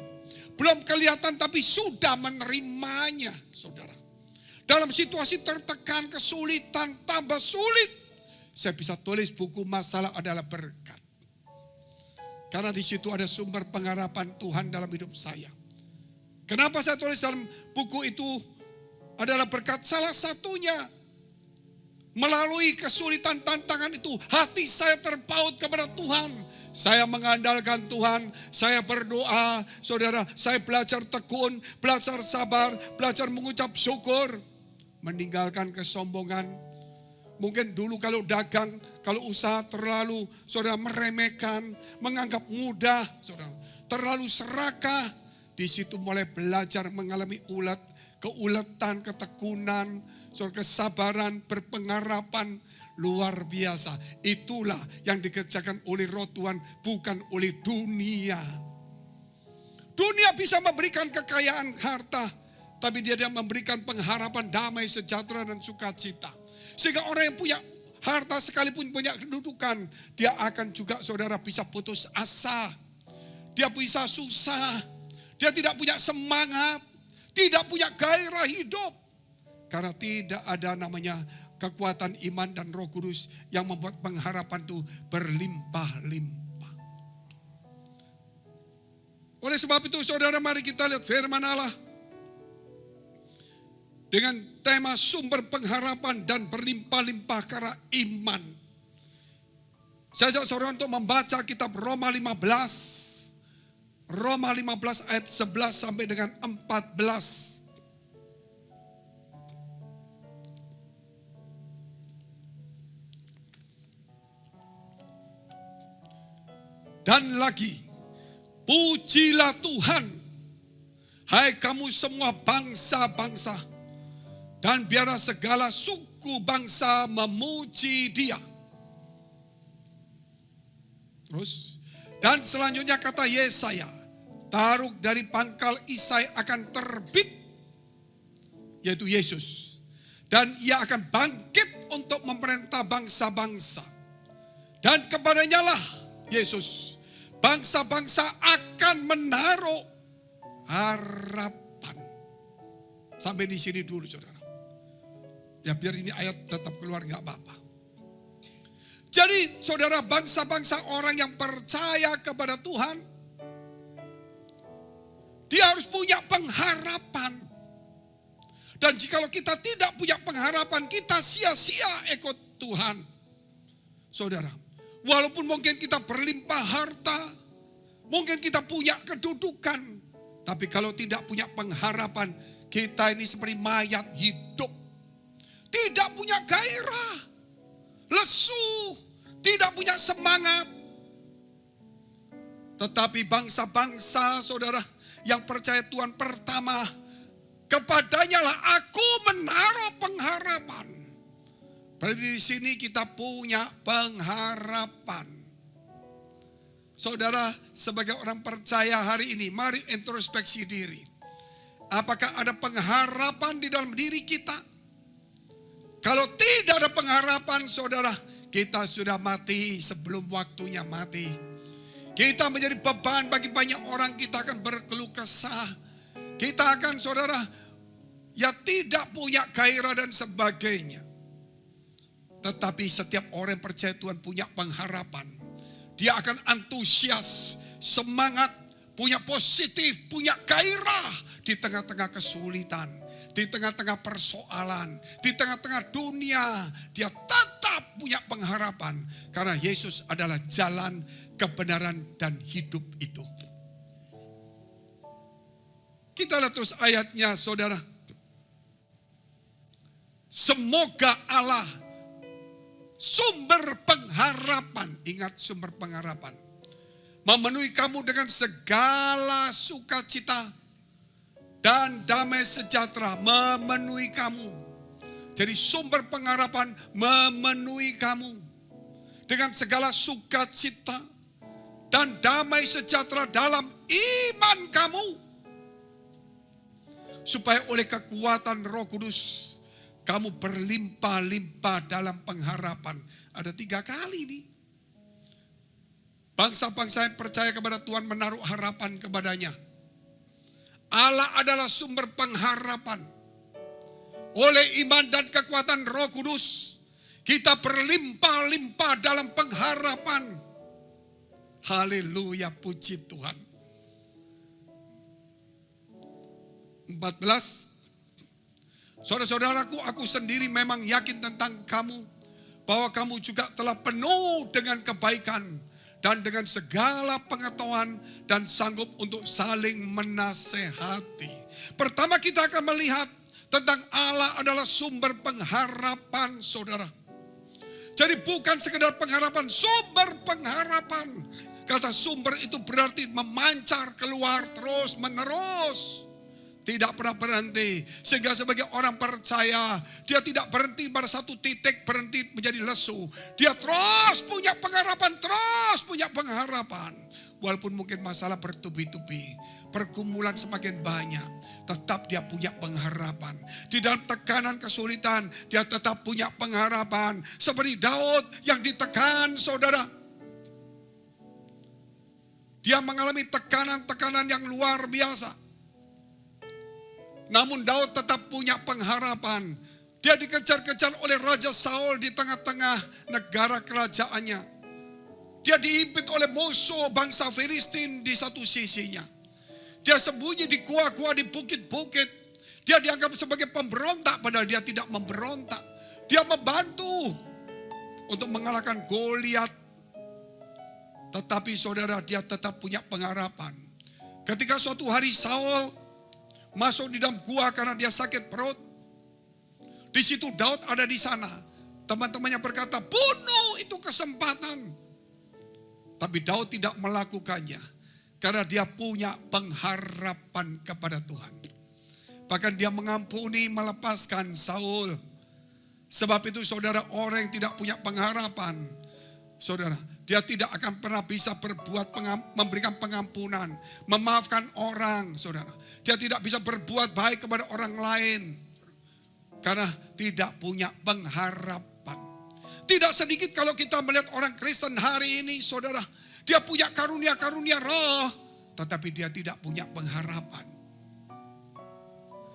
Belum kelihatan tapi sudah menerimanya, saudara. Dalam situasi tertekan, kesulitan, tambah sulit. Saya bisa tulis buku Masalah Adalah Berkat. Karena di situ ada sumber pengharapan Tuhan dalam hidup saya. Kenapa saya tulis dalam buku itu adalah berkat? Salah satunya, melalui kesulitan tantangan itu, hati saya terpaut kepada Tuhan. Saya mengandalkan Tuhan, saya berdoa, saudara, saya belajar tekun, belajar sabar, belajar mengucap syukur. Meninggalkan kesombongan. Mungkin dulu kalau dagang, kalau usaha terlalu, saudara, meremehkan, menganggap mudah, saudara, terlalu serakah. Di situ mulai belajar mengalami keuletan, ketekunan, kesabaran, berpengharapan luar biasa. Itulah yang dikerjakan oleh Roh Tuhan, bukan oleh dunia. Dunia bisa memberikan kekayaan harta, tapi dia memberikan pengharapan, damai, sejahtera, dan sukacita. Sehingga orang yang punya harta sekalipun punya kedudukan, dia akan juga, saudara, bisa putus asa. Dia bisa susah, dia tidak punya semangat, tidak punya gairah hidup. Karena tidak ada namanya kekuatan iman dan Roh Kudus yang membuat pengharapan itu berlimpah-limpah. Oleh sebab itu, saudara, mari kita lihat firman Allah. dengan tema sumber pengharapan dan berlimpah-limpah karena iman. Saya ajak saudara untuk membaca kitab Roma 15. Roma 15 ayat 11 sampai dengan 14. Dan lagi, pujilah Tuhan, hai kamu semua bangsa-bangsa, dan biarlah segala suku bangsa memuji Dia. Terus, dan selanjutnya kata Yesaya, Taruk dari pangkal Isai akan terbit, yaitu Yesus. Dan Ia akan bangkit untuk memerintah bangsa-bangsa. Dan kepadanya lah, Yesus, bangsa-bangsa akan menaruh harapan. Sampai di sini dulu saudara. Ya biar ini ayat tetap keluar gak apa-apa. Jadi saudara, bangsa-bangsa orang yang percaya kepada Tuhan, dia harus punya pengharapan. Dan jikalau kita tidak punya pengharapan, kita sia-sia ikut Tuhan. Saudara, walaupun mungkin kita berlimpah harta, mungkin kita punya kedudukan, tapi kalau tidak punya pengharapan, kita ini seperti mayat hidup. Tidak punya gairah, lesu, tidak punya semangat. Tetapi bangsa-bangsa saudara yang percaya Tuhan pertama, kepadanya lah aku menaruh pengharapan. Berarti di sini kita punya pengharapan. Saudara, sebagai orang percaya hari ini, mari introspeksi diri. Apakah ada pengharapan di dalam diri kita? Kalau tidak ada pengharapan, saudara, kita sudah mati sebelum waktunya mati. Kita menjadi beban bagi banyak orang, kita akan berkeluh kesah. Kita akan, saudara, ya tidak punya gairah dan sebagainya. Tetapi setiap orang yang percaya Tuhan punya pengharapan. Dia akan antusias, semangat, punya positif, punya gairah di tengah-tengah kesulitan, di tengah-tengah persoalan, di tengah-tengah dunia. Dia tetap punya pengharapan karena Yesus adalah jalan, kebenaran, dan hidup itu. Kita lihat terus ayatnya, saudara. Semoga Allah sumber pengharapan, ingat sumber pengharapan, memenuhi kamu dengan segala sukacita dan damai sejahtera memenuhi kamu. Jadi sumber pengharapan memenuhi kamu dengan segala sukacita dan damai sejahtera dalam iman kamu. Supaya oleh kekuatan Roh Kudus kamu berlimpah-limpah dalam pengharapan. Ada 3 kali nih. Bangsa-bangsa yang percaya kepada Tuhan menaruh harapan kepadanya. Allah adalah sumber pengharapan. Oleh iman dan kekuatan Roh Kudus, kita berlimpah-limpah dalam pengharapan. Haleluya, puji Tuhan. 14. Saudara-saudaraku, aku sendiri memang yakin tentang kamu, bahwa kamu juga telah penuh dengan kebaikan dan dengan segala pengetahuan dan sanggup untuk saling menasehati. Pertama kita akan melihat tentang Allah adalah sumber pengharapan, saudara. Jadi bukan sekedar pengharapan, sumber pengharapan. Kata sumber itu berarti memancar keluar terus menerus. Tidak pernah berhenti. Sehingga sebagai orang percaya, dia tidak berhenti pada satu titik, berhenti menjadi lesu. Dia terus punya pengharapan, terus punya pengharapan. Walaupun mungkin masalah bertubi-tubi, pergumulan semakin banyak, tetap dia punya pengharapan. Di dalam tekanan kesulitan, dia tetap punya pengharapan. Seperti Daud yang ditekan, saudara. Dia mengalami tekanan-tekanan yang luar biasa. Namun Daud tetap punya pengharapan. Dia dikejar-kejar oleh Raja Saul di tengah-tengah negara kerajaannya. Dia dihimpit oleh musuh bangsa Filistin di satu sisinya. Dia sembunyi di gua-gua di bukit-bukit. Dia dianggap sebagai pemberontak padahal dia tidak memberontak. Dia membantu untuk mengalahkan Goliat. Tetapi saudara, dia tetap punya pengharapan. Ketika suatu hari Saul masuk di dalam gua karena dia sakit perut. Di situ Daud ada di sana. Teman-temannya berkata, bunuh, itu kesempatan. Tapi Daud tidak melakukannya. Karena dia punya pengharapan kepada Tuhan. Bahkan dia mengampuni, melepaskan Saul. Sebab itu saudara, orang yang tidak punya pengharapan, saudara, dia tidak akan pernah bisa memberikan pengampunan, memaafkan orang, saudara. Dia tidak bisa berbuat baik kepada orang lain. Karena tidak punya pengharapan. Tidak sedikit kalau kita melihat orang Kristen hari ini, saudara, dia punya karunia-karunia roh, tetapi dia tidak punya pengharapan.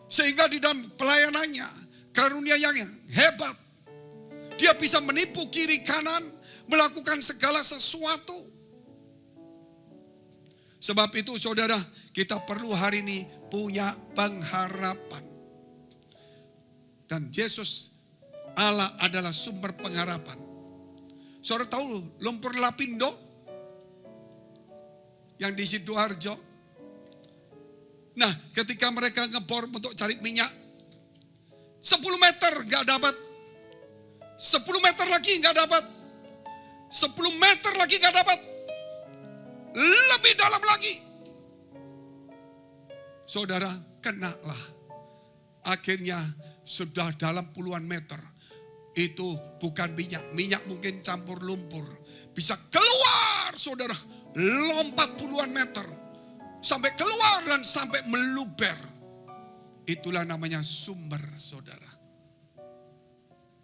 Sehingga di dalam pelayanannya, karunia yang hebat, dia bisa menipu kiri kanan, melakukan segala sesuatu. Sebab itu saudara, kita perlu hari ini punya pengharapan. Dan Yesus Allah adalah sumber pengharapan. Saudara tahu lumpur lapindo yang di Sidoarjo? Nah, ketika mereka ngebor untuk cari minyak, 10 meter gak dapat. 10 meter lagi gak dapat. 10 meter lagi gak dapat. Lebih dalam lagi. Saudara, kenalah. Akhirnya sudah dalam puluhan meter. Itu bukan minyak. Minyak mungkin campur lumpur. Bisa keluar, saudara. Lompat puluhan meter. Sampai keluar dan sampai meluber. Itulah namanya sumber, saudara.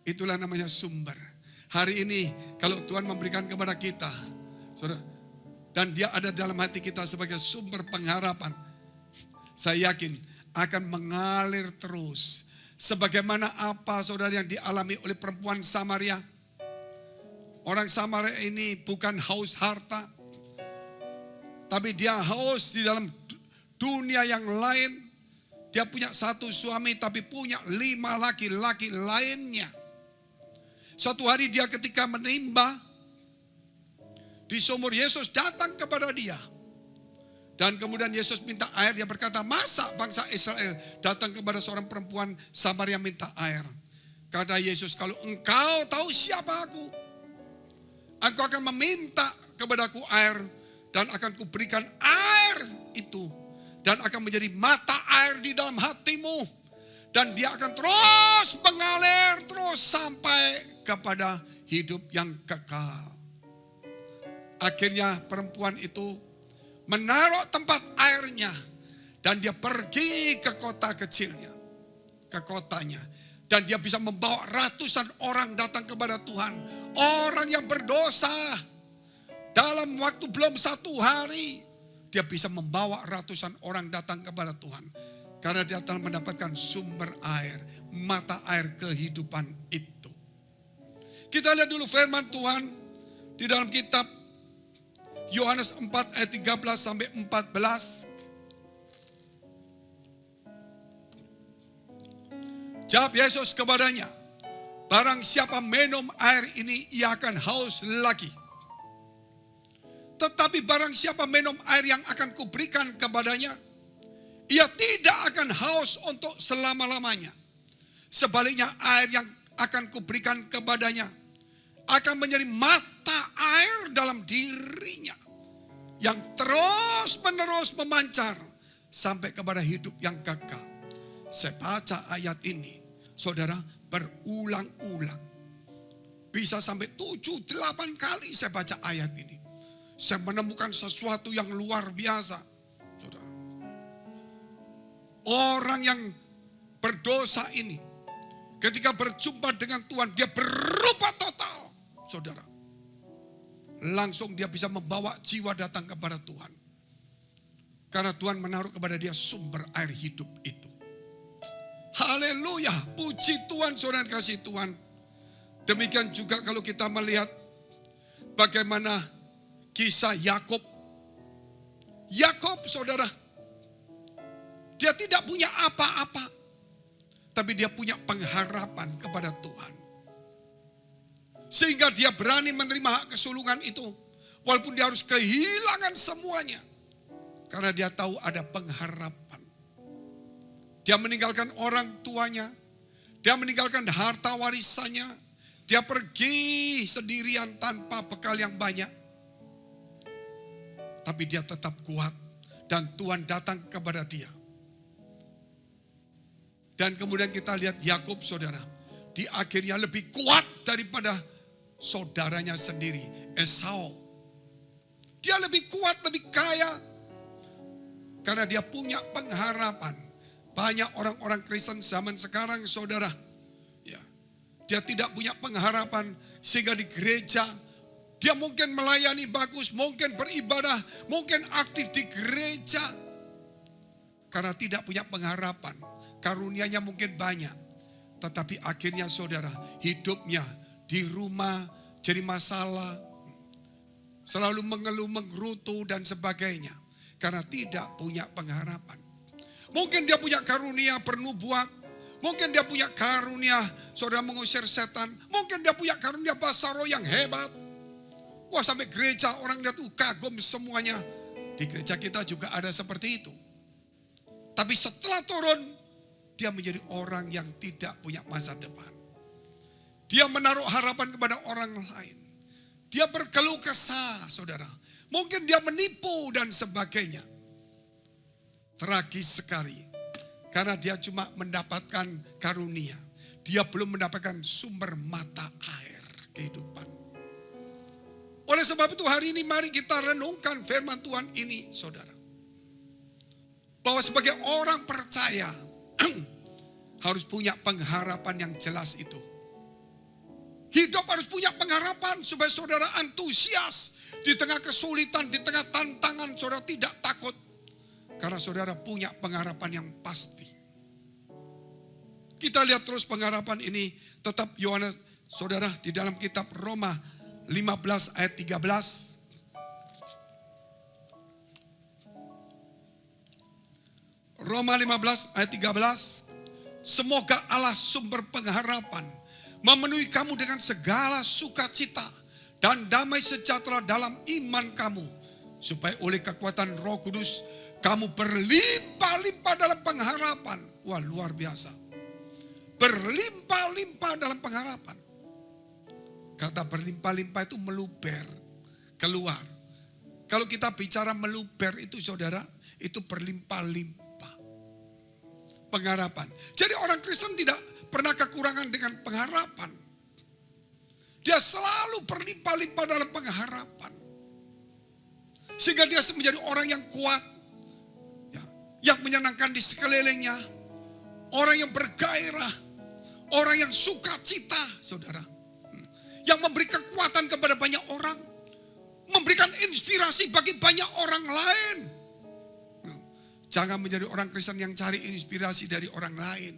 Itulah namanya sumber. Hari ini kalau Tuhan memberikan kepada kita, saudara, dan dia ada dalam hati kita sebagai sumber pengharapan, saya yakin akan mengalir terus. Sebagaimana apa saudara yang dialami oleh perempuan Samaria. Orang Samaria ini bukan haus harta, tapi dia haus di dalam dunia yang lain. Dia punya satu suami tapi punya 5 laki-laki lainnya. Suatu hari dia ketika menimba di sumur, Yesus datang kepada dia. Dan kemudian Yesus minta air, dia berkata, masa bangsa Israel datang kepada seorang perempuan Samaria minta air? Kata Yesus, kalau engkau tahu siapa aku, engkau akan meminta kepadaku air dan akan kuberikan air itu. Dan akan menjadi mata air di dalam hatimu. Dan dia akan terus mengalir terus sampai kepada hidup yang kekal. Akhirnya perempuan itu menaruh tempat airnya. Dan dia pergi ke kota kecilnya. Ke kotanya. Dan dia bisa membawa ratusan orang datang kepada Tuhan. Orang yang berdosa. Dalam waktu belum 1 hari. Dia bisa membawa ratusan orang datang kepada Tuhan. Karena dia telah mendapatkan sumber air. Mata air kehidupan itu. Kita lihat dulu firman Tuhan. Di dalam kitab Yohanes 4 ayat 13 sampai 14. Jawab Yesus kepadanya. Barang siapa minum air ini, ia akan haus lagi. Tetapi barang siapa minum air yang akan kuberikan kepadanya, ia tidak akan haus untuk selama-lamanya. Sebaliknya air yang akan kuberikan kepadanya akan menjadi mata air dalam dirinya. Yang terus-menerus memancar sampai kepada hidup yang kekal. Saya baca ayat ini, saudara, berulang-ulang. Bisa sampai 7-8 kali saya baca ayat ini. Saya menemukan sesuatu yang luar biasa. Saudara. Orang yang berdosa ini, ketika berjumpa dengan Tuhan, dia berubah total. Saudara. Langsung dia bisa membawa jiwa datang kepada Tuhan. Karena Tuhan menaruh kepada dia sumber air hidup itu. Haleluya, puji Tuhan, saudara kasih Tuhan. Demikian juga kalau kita melihat bagaimana kisah Yakub. Yakub, saudara, dia tidak punya apa-apa. tapi dia punya pengharapan kepada Tuhan. Sehingga dia berani menerima hak kesulungan itu. Walaupun dia harus kehilangan semuanya. Karena dia tahu ada pengharapan. Dia meninggalkan orang tuanya. Dia meninggalkan harta warisannya. Dia pergi sendirian tanpa bekal yang banyak. Tapi dia tetap kuat. Dan Tuhan datang kepada dia. Dan kemudian kita lihat Yakub, saudara. Di akhirnya lebih kuat daripada saudaranya sendiri, Esau. Dia lebih kuat, lebih kaya. Karena dia punya pengharapan. Banyak orang-orang Kristen zaman sekarang, saudara. Ya, dia tidak punya pengharapan. Sehingga di gereja, dia mungkin melayani bagus, mungkin beribadah, mungkin aktif di gereja. Karena tidak punya pengharapan. Karunia-Nya mungkin banyak. Tetapi akhirnya saudara, hidupnya di rumah jadi masalah. Selalu mengeluh, menggerutu dan sebagainya. Karena tidak punya pengharapan. Mungkin dia punya karunia pernubuat. Mungkin dia punya karunia saudara mengusir setan. Mungkin dia punya karunia bahasa roh yang hebat. Wah, sampai gereja orang lihat kagum semuanya. Di gereja kita juga ada seperti itu. Tapi setelah turun, dia menjadi orang yang tidak punya masa depan. Dia menaruh harapan kepada orang lain. Dia berkeluh kesah, saudara. Mungkin dia menipu dan sebagainya. Tragis sekali. Karena dia cuma mendapatkan karunia. Dia belum mendapatkan sumber mata air kehidupan. Oleh sebab itu hari ini mari kita renungkan firman Tuhan ini, saudara. Bahwa sebagai orang percaya, harus punya pengharapan yang jelas itu. Hidup harus punya pengharapan supaya saudara antusias. Di tengah kesulitan, di tengah tantangan, saudara tidak takut. Karena saudara punya pengharapan yang pasti. Kita lihat terus pengharapan ini tetap Yohanes, saudara, di dalam kitab Roma 15 ayat 13. Roma 15 ayat 13. Semoga Allah sumber pengharapan memenuhi kamu dengan segala sukacita dan damai sejahtera dalam iman kamu. Supaya oleh kekuatan Roh Kudus kamu berlimpah-limpah dalam pengharapan. Wah, luar biasa. Berlimpah-limpah dalam pengharapan. Kata berlimpah-limpah itu meluber, keluar. Kalau kita bicara meluber itu saudara, itu berlimpah-limpah. Pengharapan. Jadi orang Kristen tidak pernah kekurangan dengan pengharapan. Dia selalu berlimpah-limpah dalam pengharapan. Sehingga dia menjadi orang yang kuat. Yang menyenangkan di sekelilingnya. Orang yang bergairah. Orang yang sukacita, saudara. Yang memberi kekuatan kepada banyak orang. Memberikan inspirasi bagi banyak orang lain. Jangan menjadi orang Kristen yang cari inspirasi dari orang lain.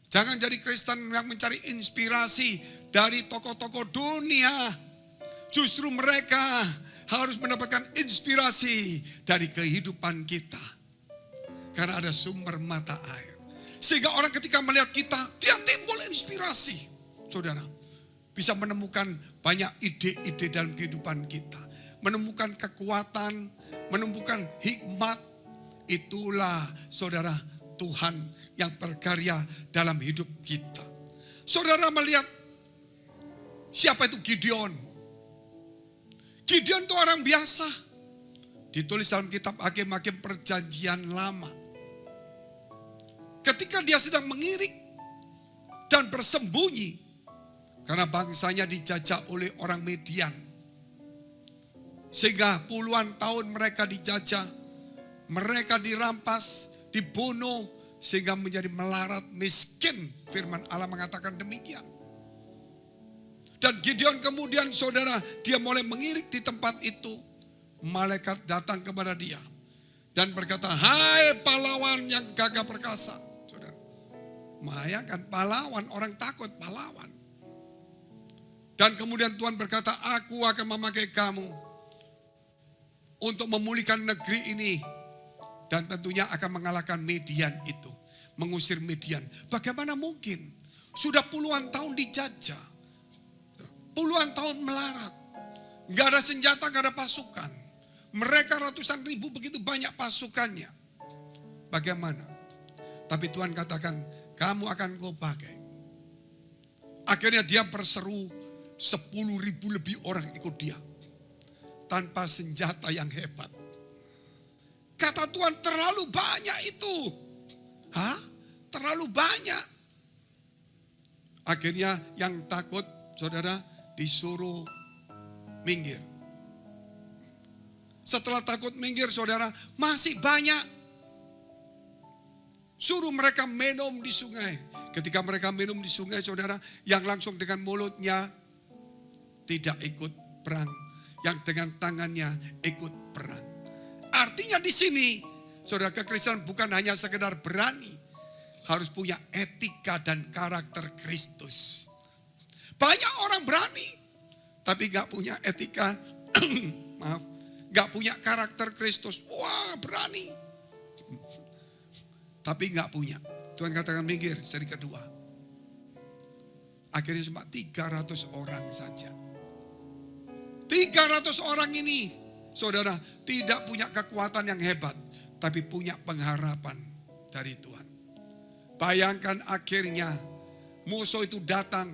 Jangan jadi Kristen yang mencari inspirasi dari tokoh-tokoh dunia. Justru mereka harus mendapatkan inspirasi dari kehidupan kita. Karena ada sumber mata air. Sehingga orang ketika melihat kita, dia timbul inspirasi. Saudara, bisa menemukan banyak ide-ide dalam kehidupan kita. Menemukan kekuatan, menemukan hikmat. Itulah saudara Tuhan yang berkarya dalam hidup kita. Saudara melihat siapa itu Gideon. Gideon itu orang biasa. Ditulis dalam kitab Hakim-Hakim Perjanjian Lama. Ketika dia sedang mengirik dan bersembunyi. Karena bangsanya dijajah oleh orang Median. Sehingga puluhan tahun mereka dijajah. Mereka dirampas, dibunuh. Sehingga menjadi melarat miskin. Firman Allah mengatakan demikian. Dan Gideon kemudian saudara, dia mulai mengirik di tempat itu. Malaikat datang kepada dia. Dan berkata, hai pahlawan yang gagah perkasa. Saudara, bayangkan pahlawan, orang takut pahlawan. Dan kemudian Tuhan berkata, aku akan memakai kamu. Untuk memulihkan negeri ini. Dan tentunya akan mengalahkan Median itu. mengusir Midian. Bagaimana mungkin? Sudah puluhan tahun dijajah. Puluhan tahun melarat. Gak ada senjata, gak ada pasukan. Mereka ratusan ribu begitu banyak pasukannya. Bagaimana? Tapi Tuhan katakan, kamu akan kau pakai. Akhirnya dia berseru 10.000 lebih orang ikut dia. Tanpa senjata yang hebat. Kata Tuhan, terlalu banyak itu. Hah? Terlalu banyak. Akhirnya yang takut, saudara, disuruh minggir. Setelah takut minggir, saudara, masih banyak. Suruh mereka minum di sungai. Ketika mereka minum di sungai, saudara, yang langsung dengan mulutnya tidak ikut perang. Yang dengan tangannya ikut perang. Artinya di sini, saudara, kekristenan bukan hanya sekedar berani. Harus punya etika dan karakter Kristus. Banyak orang berani, tapi gak punya etika, maaf, gak punya karakter Kristus. Wah, berani. Tapi gak punya. Tuhan katakan minggir, seri kedua. Akhirnya cuma 300 orang saja. 300 orang ini, saudara, tidak punya kekuatan yang hebat, tapi punya pengharapan dari Tuhan. Bayangkan akhirnya musuh itu datang,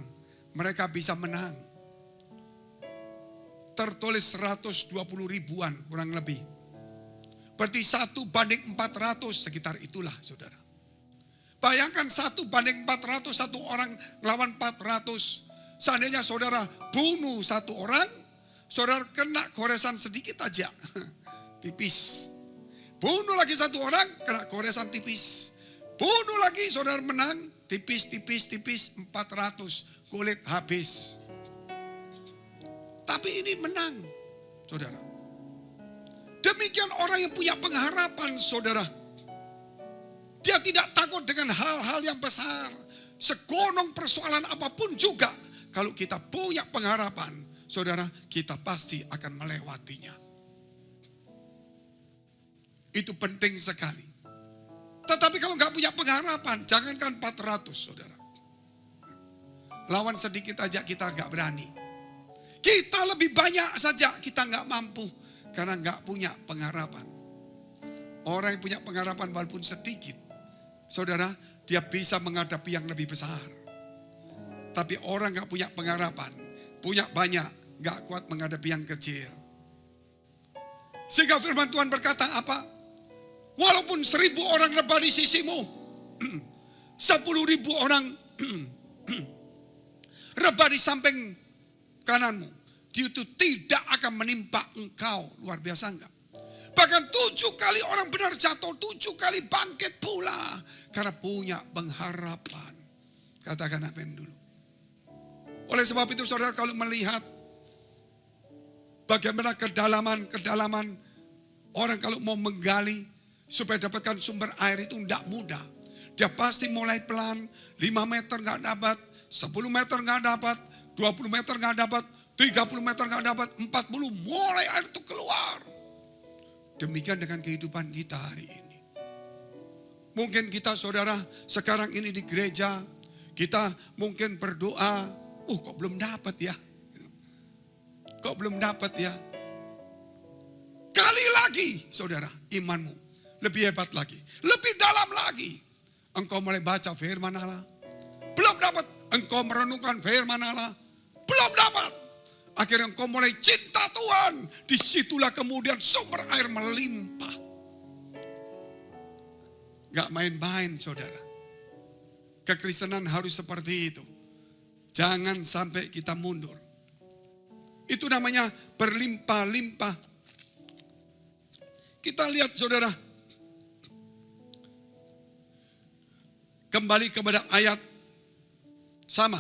mereka bisa menang. Tertulis 120 ribuan kurang lebih. Berarti 1:400 sekitar itulah, saudara. Bayangkan 1:400, satu orang lawan 400. Seandainya saudara bunuh satu orang, saudara kena goresan sedikit aja. Tipis. Bunuh lagi satu orang, kena goresan tipis. Bunuh lagi, saudara menang. Tipis, 400. Kulit habis. Tapi ini menang, saudara. Demikian orang yang punya pengharapan, saudara. Dia tidak takut dengan hal-hal yang besar. Segonong persoalan apapun juga. Kalau kita punya pengharapan, saudara, kita pasti akan melewatinya. Itu penting sekali. Tetapi kalau nggak punya pengharapan, jangankan 400, saudara. Lawan sedikit aja kita nggak berani. Kita lebih banyak saja kita nggak mampu karena nggak punya pengharapan. Orang yang punya pengharapan walaupun sedikit, saudara, dia bisa menghadapi yang lebih besar. Tapi orang nggak punya pengharapan, punya banyak, nggak kuat menghadapi yang kecil. Sehingga firman Tuhan berkata apa? Walaupun 1.000 orang rebah di sisimu, 10.000 orang rebah di samping kananmu, itu tidak akan menimpa engkau. Luar biasa enggak? Bahkan 7 kali orang benar jatuh, 7 kali bangkit pula. Karena punya pengharapan. Katakan amin dulu. Oleh sebab itu saudara, kalau melihat bagaimana kedalaman orang kalau mau menggali supaya dapatkan sumber air itu tidak mudah. Dia pasti mulai pelan, 5 meter gak dapat, 10 meter gak dapat, 20 meter gak dapat, 30 meter gak dapat, 40 mulai air itu keluar. Demikian dengan kehidupan kita hari ini. Mungkin kita saudara sekarang ini di gereja, kita mungkin berdoa, kok belum dapat ya? Kok belum dapat ya? Kali lagi saudara, imanmu lebih hebat lagi, lebih dalam lagi. Engkau mulai baca firman Allah, belum dapat. Engkau merenungkan firman Allah, belum dapat. Akhirnya engkau mulai cinta Tuhan. Disitulah kemudian sumber air melimpah. Gak main-main saudara. Kekristenan harus seperti itu. Jangan sampai kita mundur. Itu namanya berlimpah-limpah. Kita lihat saudara. Kembali kepada ayat sama.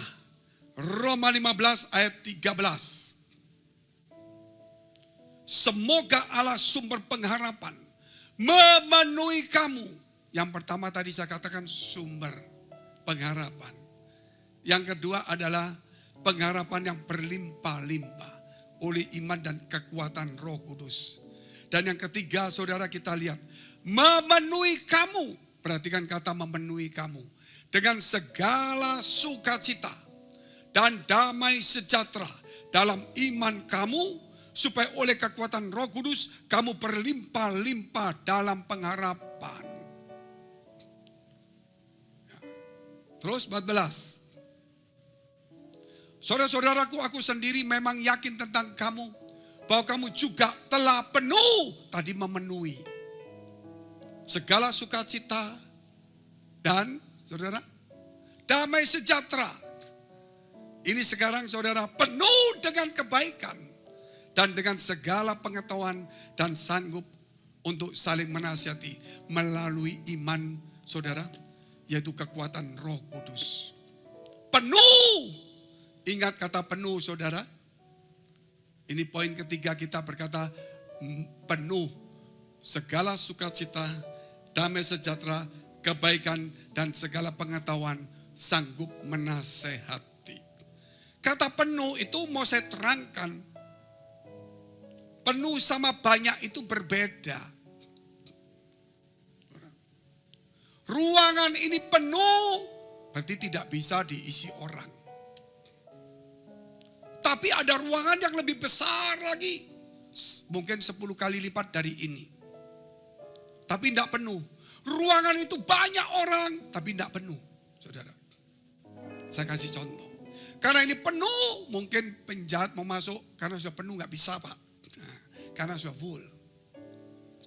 Roma 15 ayat 13. Semoga Allah sumber pengharapan memenuhi kamu. Yang pertama tadi saya katakan sumber pengharapan. Yang kedua adalah pengharapan yang berlimpah-limpah oleh iman dan kekuatan Roh Kudus. Dan yang ketiga saudara kita lihat memenuhi kamu Perhatikan kata memenuhi kamu. Dengan segala sukacita dan damai sejahtera dalam iman kamu, supaya oleh kekuatan Roh Kudus kamu berlimpah-limpah dalam pengharapan. Terus 14. Saudara-saudaraku, aku sendiri memang yakin tentang kamu, bahwa kamu juga telah penuh, tadi memenuhi segala sukacita dan, saudara, damai sejahtera. Ini sekarang saudara penuh dengan kebaikan dan dengan segala pengetahuan dan sanggup untuk saling menasihati melalui iman saudara, yaitu kekuatan Roh Kudus. Penuh. Ingat kata penuh saudara. Ini poin ketiga, kita berkata penuh segala sukacita, damai sejahtera, kebaikan dan segala pengetahuan, sanggup menasehati. Kata penuh itu mau saya terangkan. Penuh sama banyak itu berbeda. Ruangan ini penuh, berarti tidak bisa diisi orang. Tapi ada ruangan yang lebih besar lagi. Mungkin 10 kali lipat dari ini. Tapi tidak penuh. Ruangan itu banyak orang, tapi tidak penuh. Saudara, saya kasih contoh. Karena ini penuh, mungkin penjahat mau masuk, karena sudah penuh nggak bisa Pak. Nah, karena sudah full.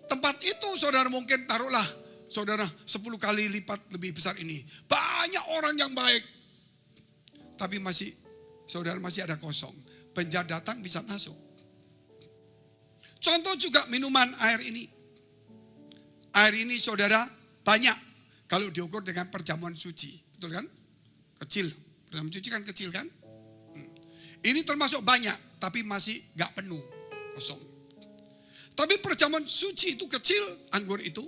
Tempat itu saudara mungkin taruhlah, saudara 10 kali lipat lebih besar ini. Banyak orang yang baik. Tapi saudara masih ada kosong. Penjahat datang bisa masuk. Contoh juga minuman air ini. Air ini saudara banyak. Kalau diukur dengan perjamuan suci. Betul kan? Kecil. Perjamuan suci kan kecil kan? Ini termasuk banyak. Tapi masih gak penuh. Kosong. Tapi perjamuan suci itu kecil. Anggur itu.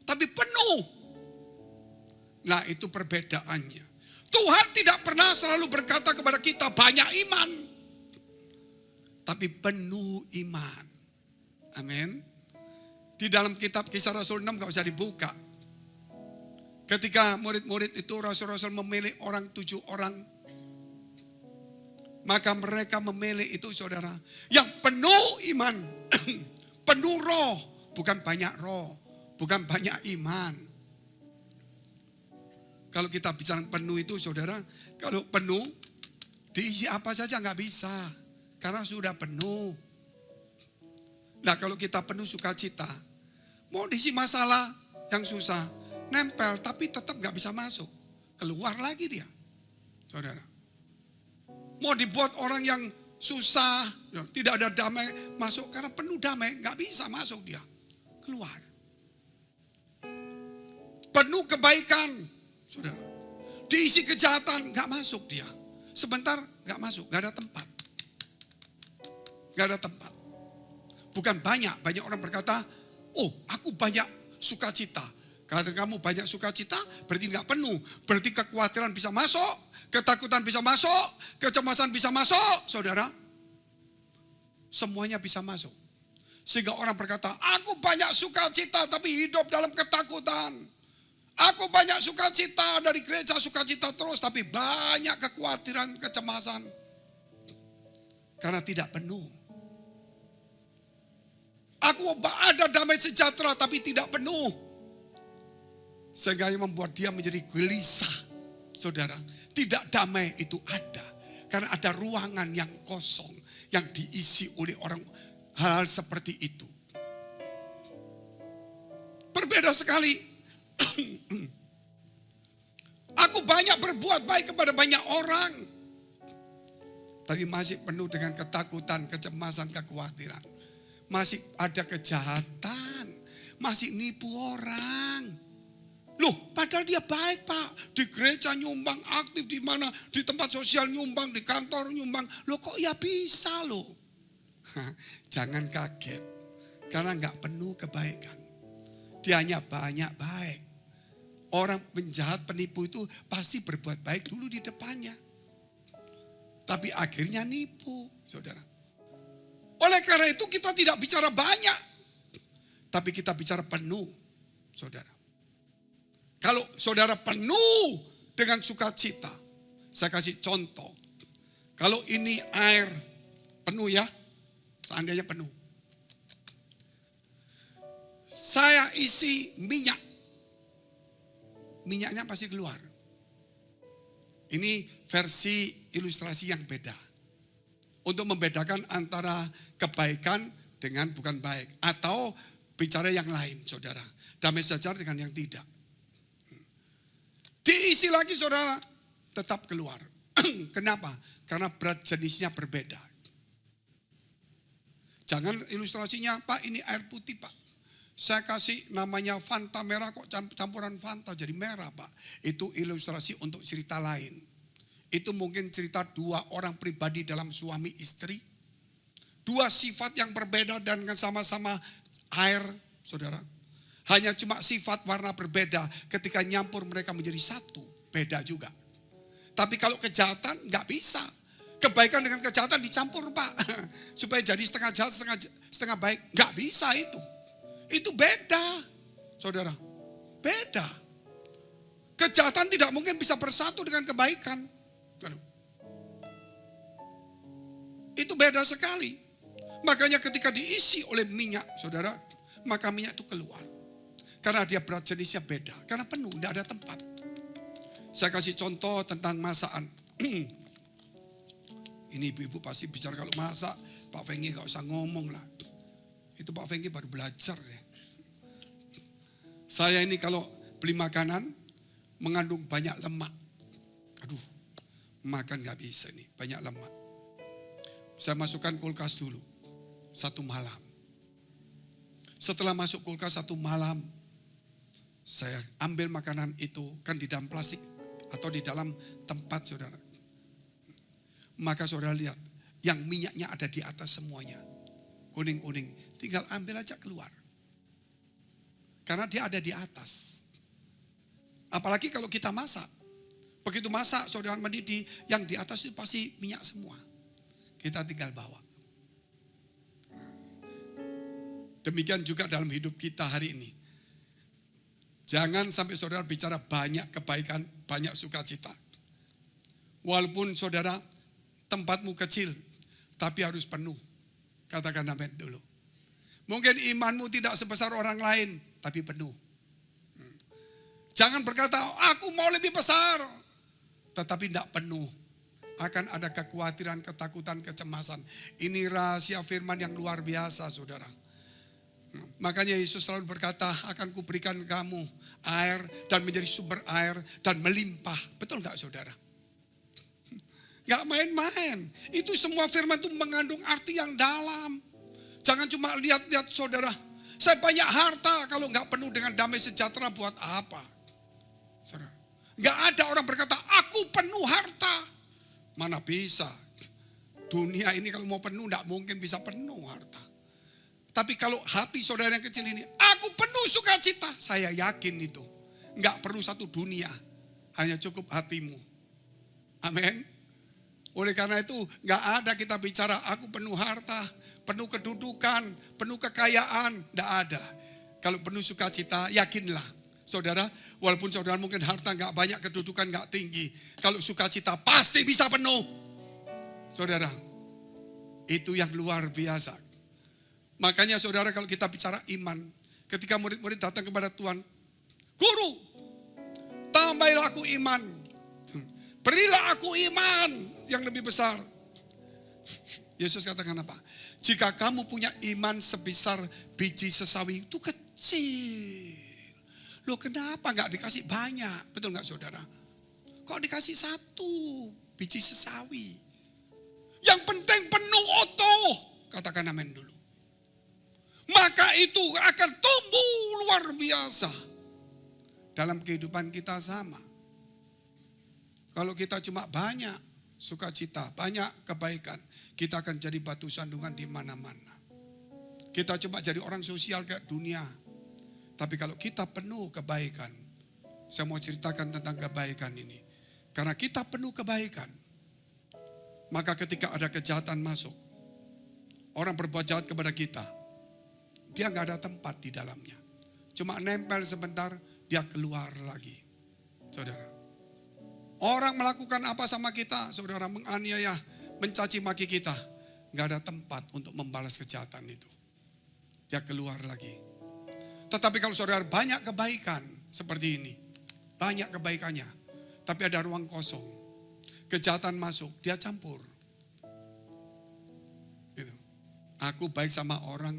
Tapi penuh. Nah itu perbedaannya. Tuhan tidak pernah selalu berkata kepada kita banyak iman. Tapi penuh iman. Amin. Di dalam kitab Kisah Rasul 6 gak usah dibuka. Ketika murid-murid itu Rasul-Rasul memilih 7 orang. Maka mereka memilih itu saudara. Yang penuh iman. Penuh roh. Bukan banyak roh. Bukan banyak iman. Kalau kita bicara penuh itu saudara, kalau penuh diisi apa saja nggak bisa, karena sudah penuh. Nah kalau kita penuh sukacita, mau diisi masalah yang susah, nempel tapi tetap nggak bisa masuk, keluar lagi dia, saudara. Mau dibuat orang yang susah, tidak ada damai masuk karena penuh damai, nggak bisa masuk dia, keluar. Penuh kebaikan. Saudara, diisi kejahatan gak masuk dia. Sebentar gak masuk, gak ada tempat. Gak ada tempat. Bukan banyak orang berkata, oh aku banyak sukacita. Kalau kamu banyak sukacita berarti gak penuh. Berarti kekhawatiran bisa masuk, ketakutan bisa masuk, kecemasan bisa masuk. Saudara, semuanya bisa masuk. Sehingga orang berkata, aku banyak sukacita tapi hidup dalam ketakutan. Aku banyak sukacita dari gereja, sukacita terus, tapi banyak kekhawatiran, kecemasan. Karena tidak penuh. Aku ada damai sejahtera, tapi tidak penuh. Sehingga membuat dia menjadi gelisah. Saudara, tidak damai itu ada. Karena ada ruangan yang kosong, yang diisi oleh orang hal seperti itu. Berbeda sekali. Aku banyak berbuat baik kepada banyak orang. Tapi masih penuh dengan ketakutan, kecemasan, kekhawatiran. Masih ada kejahatan. Masih nipu orang. Loh, padahal dia baik Pak. Di gereja nyumbang, aktif di mana, di tempat sosial nyumbang, di kantor nyumbang. Loh kok ya bisa loh. Jangan kaget. Karena gak penuh kebaikan. Dia hanya banyak baik. Orang penjahat, penipu itu pasti berbuat baik dulu di depannya. Tapi akhirnya nipu, saudara. Oleh karena itu kita tidak bicara banyak. Tapi kita bicara penuh, saudara. Kalau saudara penuh dengan sukacita, saya kasih contoh. Kalau ini air penuh ya, seandainya penuh. Saya isi minyak. Minyaknya pasti keluar. Ini versi ilustrasi yang beda. Untuk membedakan antara kebaikan dengan bukan baik. Atau bicara yang lain, saudara. Damai sejahtera dengan yang tidak. Diisi lagi, saudara, tetap keluar. Kenapa? Karena berat jenisnya berbeda. Jangan ilustrasinya, Pak ini air putih Pak. Saya kasih namanya Fanta merah kok campuran Fanta jadi merah Pak. Itu ilustrasi untuk cerita lain. Itu mungkin cerita dua orang pribadi dalam suami istri. Dua sifat yang berbeda dan sama-sama air, saudara. Hanya cuma sifat warna berbeda ketika nyampur mereka menjadi satu. Beda juga. Tapi kalau kejahatan nggak bisa. Kebaikan dengan kejahatan dicampur Pak. Supaya jadi setengah jahat, setengah baik. Nggak bisa itu. Itu beda. Saudara. Beda. Kejahatan tidak mungkin bisa bersatu dengan kebaikan. Itu beda sekali. Makanya ketika diisi oleh minyak, saudara, maka minyak itu keluar. Karena dia berat jenisnya beda. Karena penuh, tidak ada tempat. Saya kasih contoh tentang masakan. Ini ibu-ibu pasti bicara kalau masak, Pak Fengi gak usah ngomong lah. Itu Pak Fengi baru belajar ya. Saya ini kalau beli makanan, mengandung banyak lemak. Aduh, makan gak bisa nih, banyak lemak. Saya masukkan kulkas dulu, 1 malam. Setelah masuk kulkas 1 malam, saya ambil makanan itu kan di dalam plastik atau di dalam tempat saudara. Maka saudara lihat, yang minyaknya ada di atas semuanya. Kuning-kuning, tinggal ambil aja keluar. Karena dia ada di atas. Apalagi kalau kita masak. Begitu masak, saudara mendidih, yang di atas itu pasti minyak semua. Kita tinggal bawa. Demikian juga dalam hidup kita hari ini. Jangan sampai saudara bicara banyak kebaikan, banyak sukacita. Walaupun saudara tempatmu kecil, tapi harus penuh. Katakan amin dulu. Mungkin imanmu tidak sebesar orang lain, tapi penuh. Jangan berkata, aku mau lebih besar. Tetapi tidak penuh. Akan ada kekhawatiran, ketakutan, kecemasan. Ini rahasia firman yang luar biasa saudara. Makanya Yesus selalu berkata, akan kuberikan kamu air dan menjadi sumber air dan melimpah. Betul gak saudara? Gak main-main. Itu semua firman itu mengandung arti yang dalam. Jangan cuma lihat-lihat saudara. Saya banyak harta, kalau gak penuh dengan damai sejahtera buat apa? Saudara, gak ada orang berkata, aku penuh harta. Mana bisa? Dunia ini kalau mau penuh gak mungkin bisa penuh harta. Tapi kalau hati saudara yang kecil ini, aku penuh sukacita. Saya yakin itu. Enggak perlu satu dunia. Hanya cukup hatimu. Amin. Oleh karena itu, enggak ada kita bicara, aku penuh harta, penuh kedudukan, penuh kekayaan. Enggak ada. Kalau penuh sukacita, yakinlah. Saudara, walaupun saudara mungkin harta enggak banyak, kedudukan enggak tinggi. Kalau sukacita pasti bisa penuh. Saudara, itu yang luar biasa. Makanya saudara kalau kita bicara iman, ketika murid-murid datang kepada Tuhan, Guru, tambahilah aku iman. Berilah aku iman yang lebih besar. Yesus katakan apa? Jika kamu punya iman sebesar biji sesawi, itu kecil. Loh kenapa gak dikasih banyak? Betul gak saudara? Kok dikasih 1 biji sesawi? Yang penting penuh utuh. Katakan amin dulu. Maka itu akan tumbuh luar biasa. Dalam kehidupan kita sama. Kalau kita cuma banyak sukacita, banyak kebaikan, kita akan jadi batu sandungan di mana-mana. Kita cuma jadi orang sosial ke dunia. Tapi kalau kita penuh kebaikan, saya mau ceritakan tentang kebaikan ini. Karena kita penuh kebaikan, maka ketika ada kejahatan masuk, orang berbuat jahat kepada kita, dia gak ada tempat di dalamnya. Cuma nempel sebentar, dia keluar lagi. Saudara. Orang melakukan apa sama kita, saudara, menganiaya, mencaci maki kita. Gak ada tempat untuk membalas kejahatan itu. Dia keluar lagi. Tetapi kalau saudara banyak kebaikan seperti ini. Banyak kebaikannya. Tapi ada ruang kosong. Kejahatan masuk, dia campur. Gitu. Aku baik sama orang,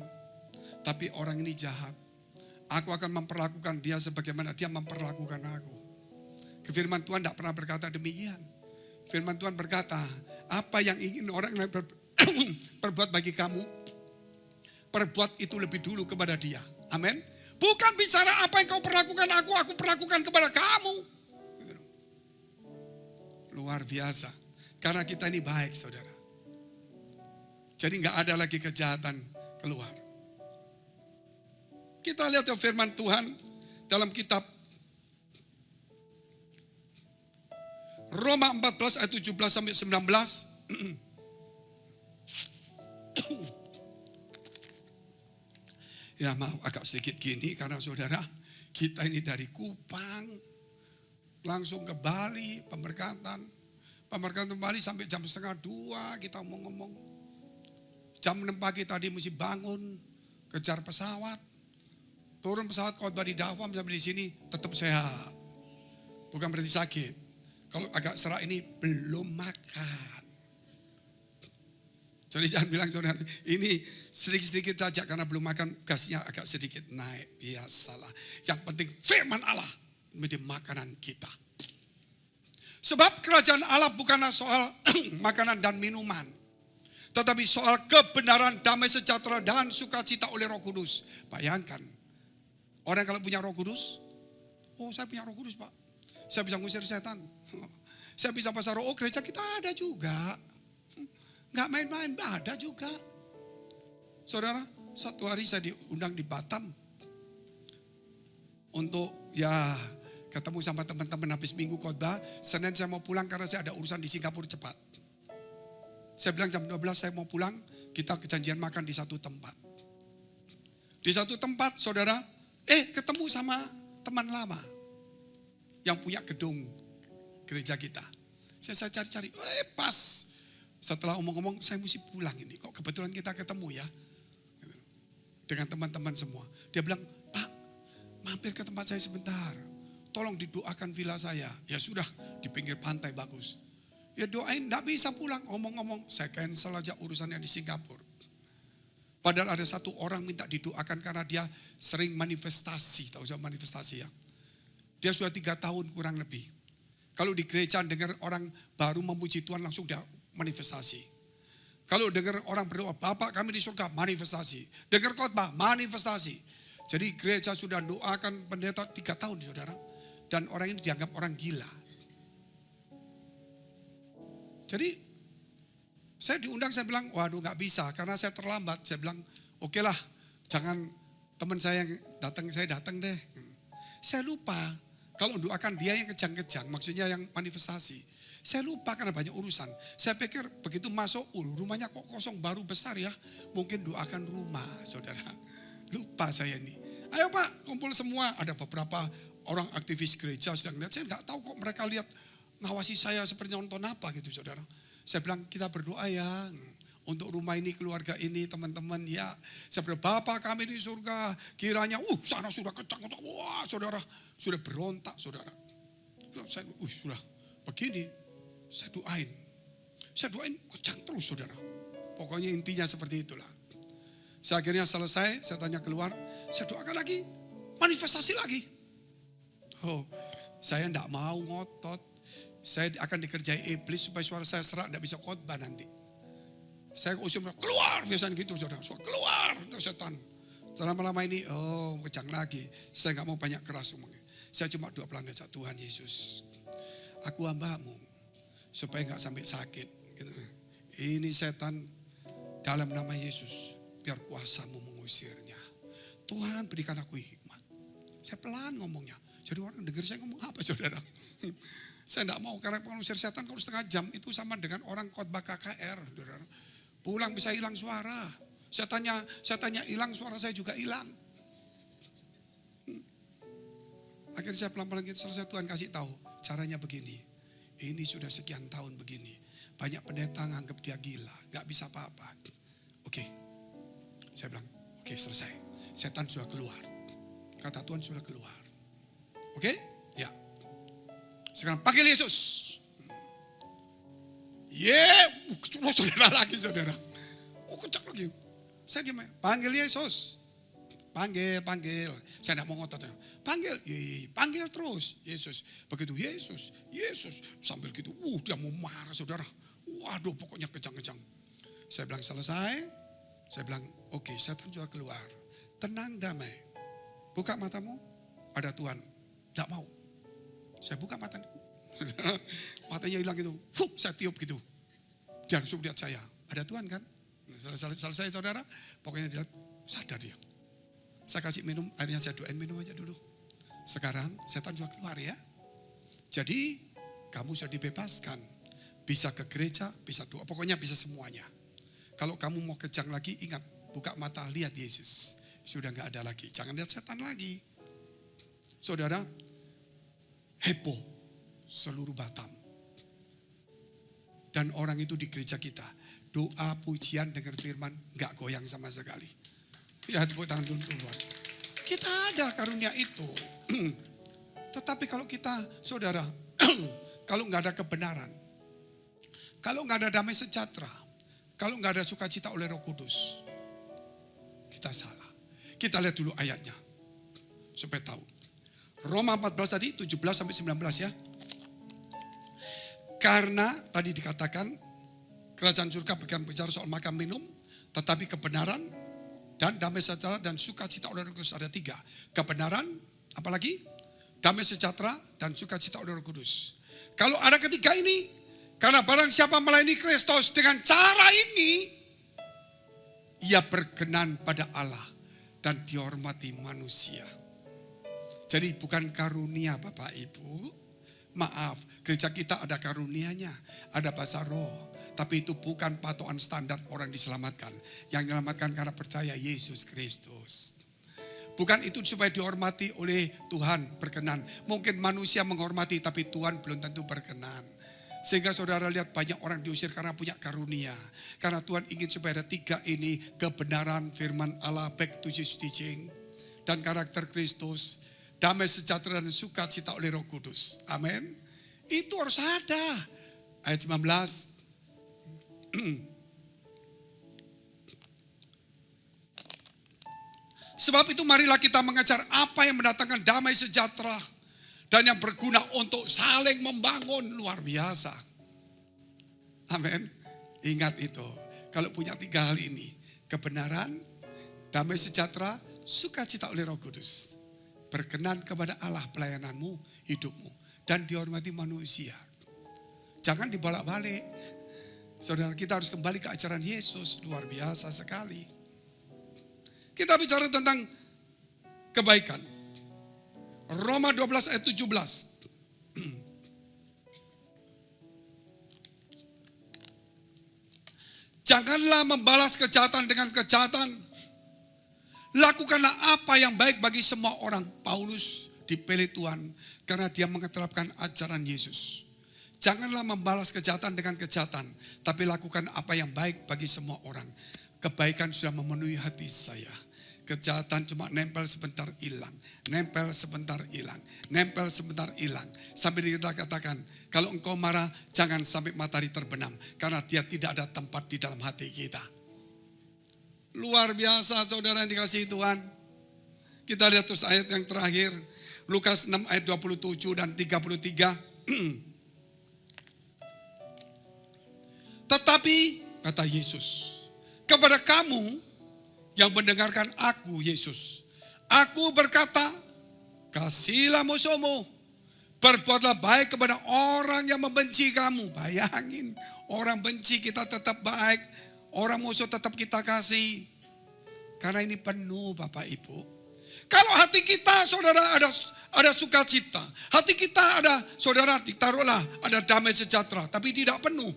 tapi orang ini jahat. Aku akan memperlakukan dia sebagaimana dia memperlakukan aku. Firman Tuhan tidak pernah berkata demikian. Firman Tuhan berkata, apa yang ingin orang lain perbuat bagi kamu, perbuat itu lebih dulu kepada dia. Amin. Bukan bicara apa yang kau perlakukan aku perlakukan kepada kamu. Luar biasa. Karena kita ini baik, saudara. Jadi gak ada lagi kejahatan keluar. Kita lihat ya firman Tuhan dalam kitab Roma 14 ayat 17 sampai 19. Ya maaf agak sedikit gini karena saudara kita ini dari Kupang langsung ke Bali pemberkatan Bali sampai jam 1:30 kita ngomong. Jam 6 pagi tadi mesti bangun kejar pesawat, turun pesawat khotbah di Davam sampai di sini tetap sehat, bukan berarti sakit. Kalau agak serak ini belum makan. Jadi jangan bilang saudara, ini sedikit-sedikit saja karena belum makan, gasnya agak sedikit naik. Biasalah. Yang penting firman Allah menjadi makanan kita. Sebab kerajaan Allah bukanlah soal makanan dan minuman. Tetapi soal kebenaran, damai sejahtera dan sukacita oleh Roh Kudus. Bayangkan, orang kalau punya Roh Kudus, oh saya punya Roh Kudus Pak. Saya bisa ngusir setan. Saya bisa pasar roh, gereja kita ada juga. Gak main-main, ada juga. Saudara, satu hari saya diundang di Batam. Untuk ya ketemu sama teman-teman habis minggu khotbah. Senin saya mau pulang karena saya ada urusan di Singapura cepat. Saya bilang jam 12 saya mau pulang, kita kejanjian makan di satu tempat. Di satu tempat saudara, ketemu sama teman lama. Yang punya gedung gereja kita. Saya cari-cari, pas. Setelah omong-omong, saya mesti pulang ini. Kok kebetulan kita ketemu ya. Dengan teman-teman semua. Dia bilang, Pak, mampir ke tempat saya sebentar. Tolong didoakan villa saya. Ya sudah, di pinggir pantai bagus. Ya doain, gak bisa pulang. Omong-omong, saya cancel aja urusan yang di Singapura. Padahal ada satu orang minta didoakan karena dia sering manifestasi. Tahu saya manifestasi ya. Dia sudah 3 tahun kurang lebih. Kalau di gereja dengar orang baru memuji Tuhan langsung dia manifestasi. Kalau dengar orang berdoa, Bapak kami di surga, manifestasi. Dengar khotbah, manifestasi. Jadi gereja sudah doakan pendeta 3 tahun saudara. Dan orang ini dianggap orang gila. Jadi saya diundang, saya bilang, waduh gak bisa karena saya terlambat. Saya bilang, oke lah, jangan teman saya yang datang, saya datang deh. Saya lupa, kalau doakan dia yang kejang-kejang, maksudnya yang manifestasi. Saya lupa karena banyak urusan. Saya pikir begitu masuk, rumahnya kok kosong baru besar ya. Mungkin doakan rumah saudara. Lupa saya ini. Ayo Pak, kumpul semua. Ada beberapa orang aktivis gereja sedang lihat. Saya gak tahu kok mereka lihat ngawasi saya seperti nonton apa gitu saudara. Saya bilang kita berdoa ya. Untuk rumah ini, keluarga ini, teman-teman ya. Saya berdoa, Bapak kami di surga. Kiranya, sana sudah kecang. Wah saudara, sudah berontak saudara. Saya, sudah begini. Saya doain kecang terus saudara. Pokoknya intinya seperti itulah. Saya akhirnya selesai, saya tanya keluar. Saya doakan lagi, manifestasi lagi. Oh, saya tidak mau ngotot. Saya akan dikerjai iblis supaya suara saya serak, tidak bisa khotbah nanti. Saya usir, keluar biasanya gitu saudara. Keluar setan. Lama-lama ini, kejang lagi. Saya gak mau banyak keras ngomongnya. Saya cuma doa pelan aja, Tuhan Yesus, aku hamba-Mu, supaya gak sampai sakit. Ini setan dalam nama Yesus, biar kuasa-Mu mengusirnya. Tuhan berikan aku hikmat. Saya pelan ngomongnya. Jadi orang dengar saya ngomong apa saudara. Saya gak mau karena pengusir setan kalau setengah jam itu sama dengan orang khotbah KKR. Saudara. Pulang bisa hilang suara. Saya tanya hilang suara saya juga hilang. Akhirnya saya pelan-pelan selesai, Tuhan kasih tahu caranya begini. Ini sudah sekian tahun begini. Banyak pendeta nganggap dia gila, gak bisa apa-apa. Oke, saya bilang, oke selesai. Setan sudah keluar. Kata Tuhan sudah keluar. Oke, ya. Sekarang panggil Yesus. Saudara lagi saudara. Kocak lagi. Saya gimana? Panggil Yesus. Panggil. Saya tidak mau ngotot. Panggil, panggil terus. Yesus. Begitu Yesus. Sambil gitu, dia mau marah saudara. Waduh, pokoknya kejang-kejang. Saya bilang selesai. Saya bilang, oke, setan juga keluar. Tenang, damai. Buka matamu. Ada Tuhan. Tidak mau. Saya buka matanya. Matanya hilang gitu. Saya tiup gitu. Dia langsung lihat saya. Ada Tuhan kan? Selesai saudara. Pokoknya dia sadar dia. Saya kasih minum, akhirnya saya doain minum aja dulu. Sekarang setan juga keluar ya. Jadi kamu sudah dibebaskan. Bisa ke gereja, bisa doa. Pokoknya bisa semuanya. Kalau kamu mau kejang lagi, ingat. Buka mata, lihat Yesus. Sudah gak ada lagi. Jangan lihat setan lagi. Saudara, heboh seluruh Batam. Dan orang itu di gereja kita. Doa, pujian, dengar firman, gak goyang sama sekali. Ya, tepuk tangan dulu Tuhan. Kita ada karunia itu. Tetapi kalau kita, saudara, kalau gak ada kebenaran, kalau gak ada damai sejahtera, kalau gak ada sukacita oleh Roh Kudus, kita salah. Kita lihat dulu ayatnya, supaya tahu. Roma 14 tadi, 17 sampai 19 ya. Karena tadi dikatakan kerajaan surga bukan bicara soal makan minum, tetapi kebenaran dan damai sejahtera dan sukacita oleh Roh Kudus. Ada 3. Kebenaran, apalagi damai sejahtera dan sukacita oleh Roh Kudus. Kalau ada ketiga ini, karena barang siapa melayani Kristus dengan cara ini, ia berkenan pada Allah dan dihormati manusia. Jadi bukan karunia Bapak Ibu. Maaf, gereja kita ada karunianya, ada bahasa roh. Tapi itu bukan patokan standar orang diselamatkan. Yang diselamatkan karena percaya Yesus Kristus. Bukan itu supaya dihormati oleh Tuhan, berkenan. Mungkin manusia menghormati, tapi Tuhan belum tentu berkenan. Sehingga saudara lihat banyak orang diusir karena punya karunia. Karena Tuhan ingin supaya ada 3 ini, kebenaran, firman Allah, back to Jesus teaching, dan karakter Kristus. Damai sejahtera dan sukacita oleh Roh Kudus. Amin. Itu harus ada. Ayat 19. Sebab itu marilah kita mengajar apa yang mendatangkan damai sejahtera dan yang berguna untuk saling membangun. Luar biasa. Amin. Ingat itu. Kalau punya 3 hal ini. Kebenaran, damai sejahtera, sukacita oleh Roh Kudus. Berkenan kepada Allah pelayananmu, hidupmu. Dan dihormati manusia. Jangan dibolak-balik. Saudara, kita harus kembali ke ajaran Yesus. Luar biasa sekali. Kita bicara tentang kebaikan. Roma 12 ayat 17. Janganlah membalas kejahatan dengan kejahatan. Lakukanlah apa yang baik bagi semua orang. Paulus dipilih Tuhan karena dia mengeterapkan ajaran Yesus. Janganlah membalas kejahatan dengan kejahatan, tapi lakukan apa yang baik bagi semua orang. Kebaikan sudah memenuhi hati saya. Kejahatan cuma nempel sebentar hilang, nempel sebentar hilang, nempel sebentar hilang. Sampai kita katakan, kalau engkau marah jangan sampai matahari terbenam, karena dia tidak ada tempat di dalam hati kita. Luar biasa saudara yang dikasihi Tuhan. Kita lihat terus ayat yang terakhir. Lukas 6 ayat 27 dan 33. Tetapi kata Yesus, kepada kamu yang mendengarkan aku Yesus, aku berkata, kasihilah musuhmu, berbuatlah baik kepada orang yang membenci kamu. Bayangin, orang benci kita tetap baik, orang musuh tetap kita kasih. Karena ini penuh Bapak Ibu. Kalau hati kita saudara ada sukacita. Hati kita ada saudara ditaruhlah ada damai sejahtera. Tapi tidak penuh.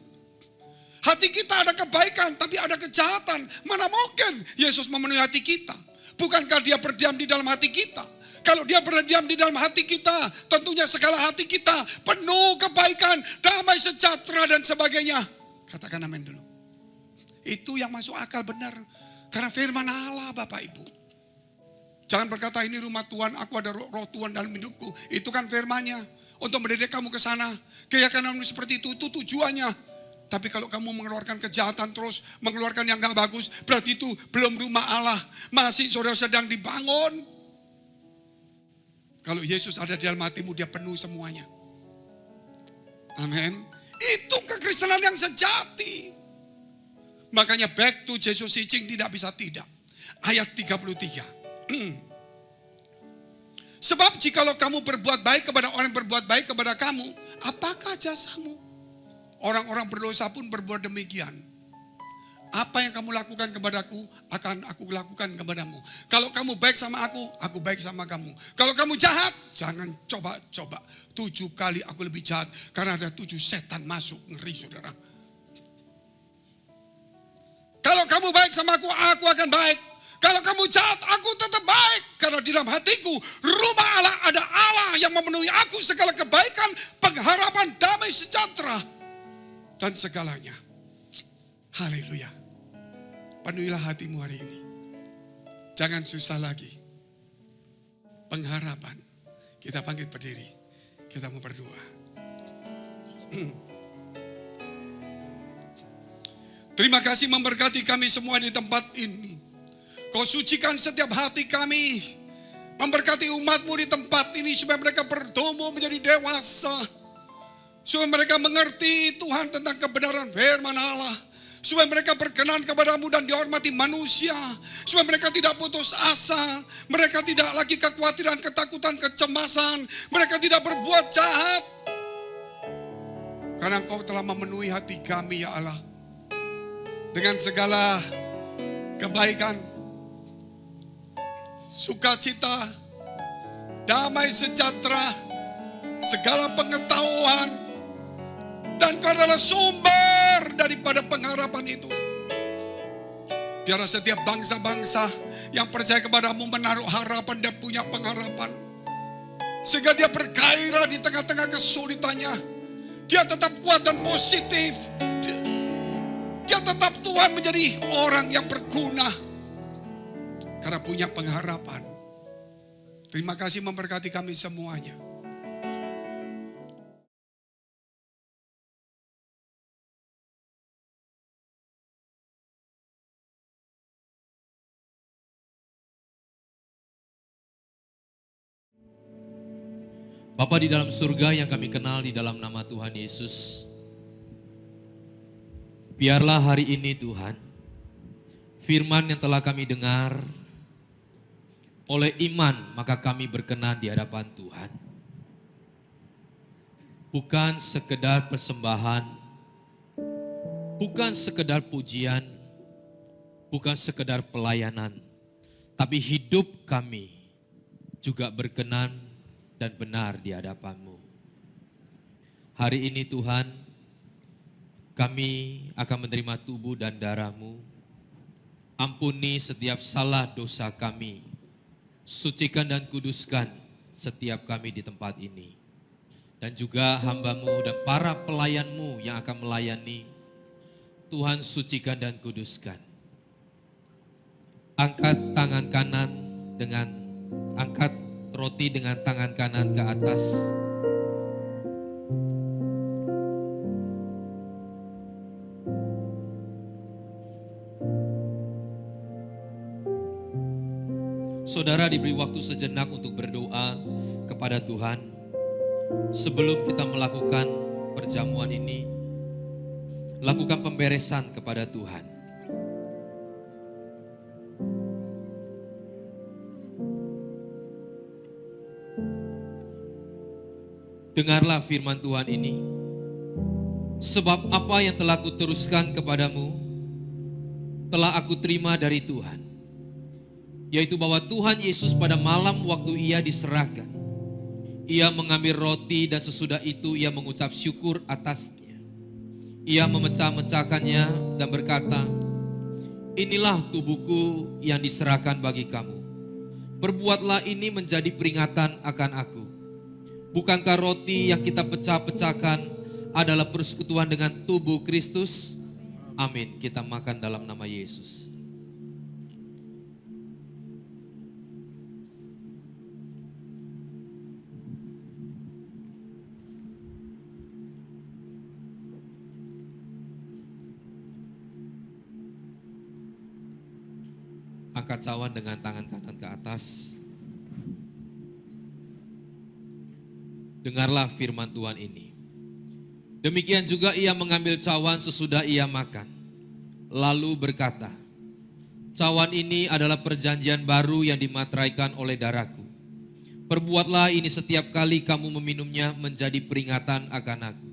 Hati kita ada kebaikan tapi ada kejahatan. Mana mungkin Yesus memenuhi hati kita. Bukankah dia berdiam di dalam hati kita. Kalau dia berdiam di dalam hati kita, tentunya segala hati kita penuh kebaikan, damai sejahtera dan sebagainya. Katakan amin dulu. Itu yang masuk akal benar. Karena firman Allah Bapak Ibu. Jangan berkata ini rumah Tuhan, aku ada roh Tuhan dalam hidupku. Itu kan firman-Nya. Untuk mendidik kamu ke sana. Keyakinanmu seperti itu tujuannya. Tapi kalau kamu mengeluarkan kejahatan terus, mengeluarkan yang gak bagus, berarti itu belum rumah Allah. Masih saudara sedang dibangun. Kalau Yesus ada di dalam hatimu, dia penuh semuanya. Amin. Itu kekristenan yang sejati. Makanya back to Jesus teaching tidak bisa tidak. Ayat 33. Sebab jikalau kamu berbuat baik kepada orang yang berbuat baik kepada kamu, apakah jasamu? Orang-orang berdosa pun berbuat demikian. Apa yang kamu lakukan kepadaku, akan aku lakukan kepadamu. Kalau kamu baik sama aku baik sama kamu. Kalau kamu jahat, jangan coba-coba. 7 kali aku lebih jahat, karena ada 7 setan masuk. Ngeri saudara. Kalau kamu baik sama aku akan baik. Kalau kamu jahat, aku tetap baik. Karena di dalam hatiku, rumah Allah ada Allah yang memenuhi aku segala kebaikan, pengharapan, damai sejahtera, dan segalanya. Haleluya. Penuhilah hatimu hari ini. Jangan susah lagi. Pengharapan. Kita bangkit berdiri. Kita mau berdoa. Terima kasih memberkati kami semua di tempat ini. Kau sucikan setiap hati kami. Memberkati umatmu di tempat ini supaya mereka bertumbuh menjadi dewasa. Supaya mereka mengerti Tuhan tentang kebenaran firman Allah. Supaya mereka berkenan kepadamu dan dihormati manusia. Supaya mereka tidak putus asa. Mereka tidak lagi kekhawatiran, ketakutan, kecemasan. Mereka tidak berbuat jahat. Karena Engkau telah memenuhi hati kami ya Allah. Dengan segala kebaikan, sukacita, damai sejahtera, segala pengetahuan, dan Kau adalah sumber daripada pengharapan itu. Biarlah setiap bangsa-bangsa yang percaya kepadamu menaruh harapan dan punya pengharapan. Sehingga dia bergairah di tengah-tengah kesulitannya. Dia tetap kuat dan positif. Dia tetap Tuhan menjadi orang yang berguna. Karena punya pengharapan. Terima kasih memberkati kami semuanya. Bapa di dalam surga yang kami kenal di dalam nama Tuhan Yesus. Biarlah hari ini Tuhan, firman yang telah kami dengar, oleh iman maka kami berkenan di hadapan Tuhan. Bukan sekedar persembahan, bukan sekedar pujian, bukan sekedar pelayanan, tapi hidup kami juga berkenan dan benar di hadapan-Mu. Hari ini Tuhan, kami akan menerima tubuh dan darah-Mu. Ampuni setiap salah dosa kami. Sucikan dan kuduskan setiap kami di tempat ini. Dan juga hamba-Mu dan para pelayan-Mu yang akan melayani. Tuhan sucikan dan kuduskan. Angkat tangan kanan angkat roti dengan tangan kanan ke atas. Saudara diberi waktu sejenak untuk berdoa kepada Tuhan. Sebelum kita melakukan perjamuan ini, lakukan pemberesan kepada Tuhan. Dengarlah firman Tuhan ini. Sebab apa yang telah kuteruskan kepadamu, telah aku terima dari Tuhan. Yaitu bahwa Tuhan Yesus pada malam waktu ia diserahkan, ia mengambil roti dan sesudah itu ia mengucap syukur atasnya. Ia memecah-mecahkannya dan berkata, inilah tubuhku yang diserahkan bagi kamu. Perbuatlah ini menjadi peringatan akan aku. Bukankah roti yang kita pecah-pecahkan adalah persekutuan dengan tubuh Kristus? Amin. Kita makan dalam nama Yesus. Angkat cawan dengan tangan kanan ke atas. Dengarlah firman Tuhan ini. Demikian juga ia mengambil cawan sesudah ia makan. Lalu berkata, cawan ini adalah perjanjian baru yang dimateraikan oleh darahku. Perbuatlah ini setiap kali kamu meminumnya menjadi peringatan akan aku.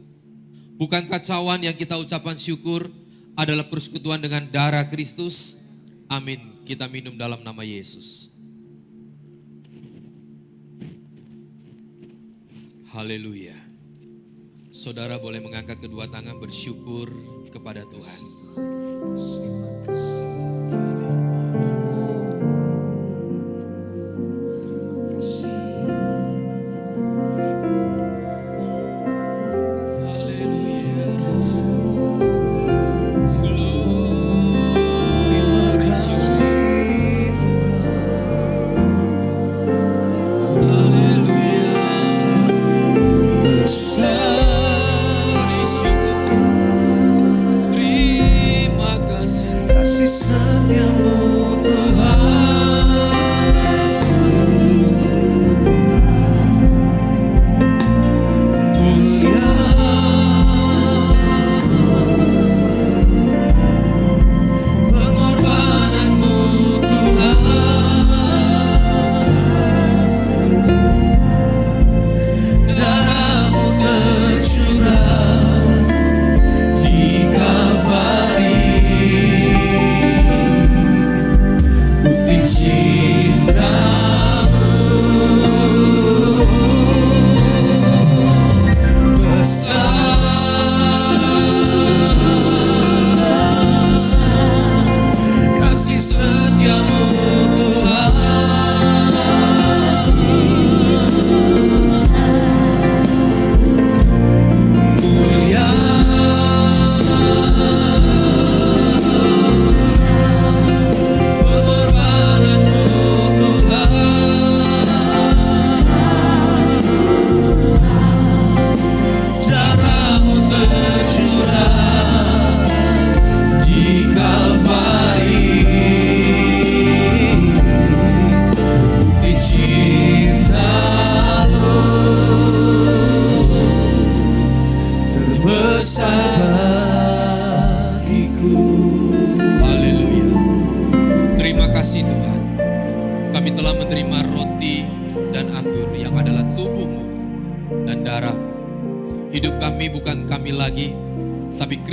Bukankah cawan yang kita ucapkan syukur adalah persekutuan dengan darah Kristus? Amin. Kita minum dalam nama Yesus. Haleluya. Saudara boleh mengangkat kedua tangan bersyukur kepada Tuhan.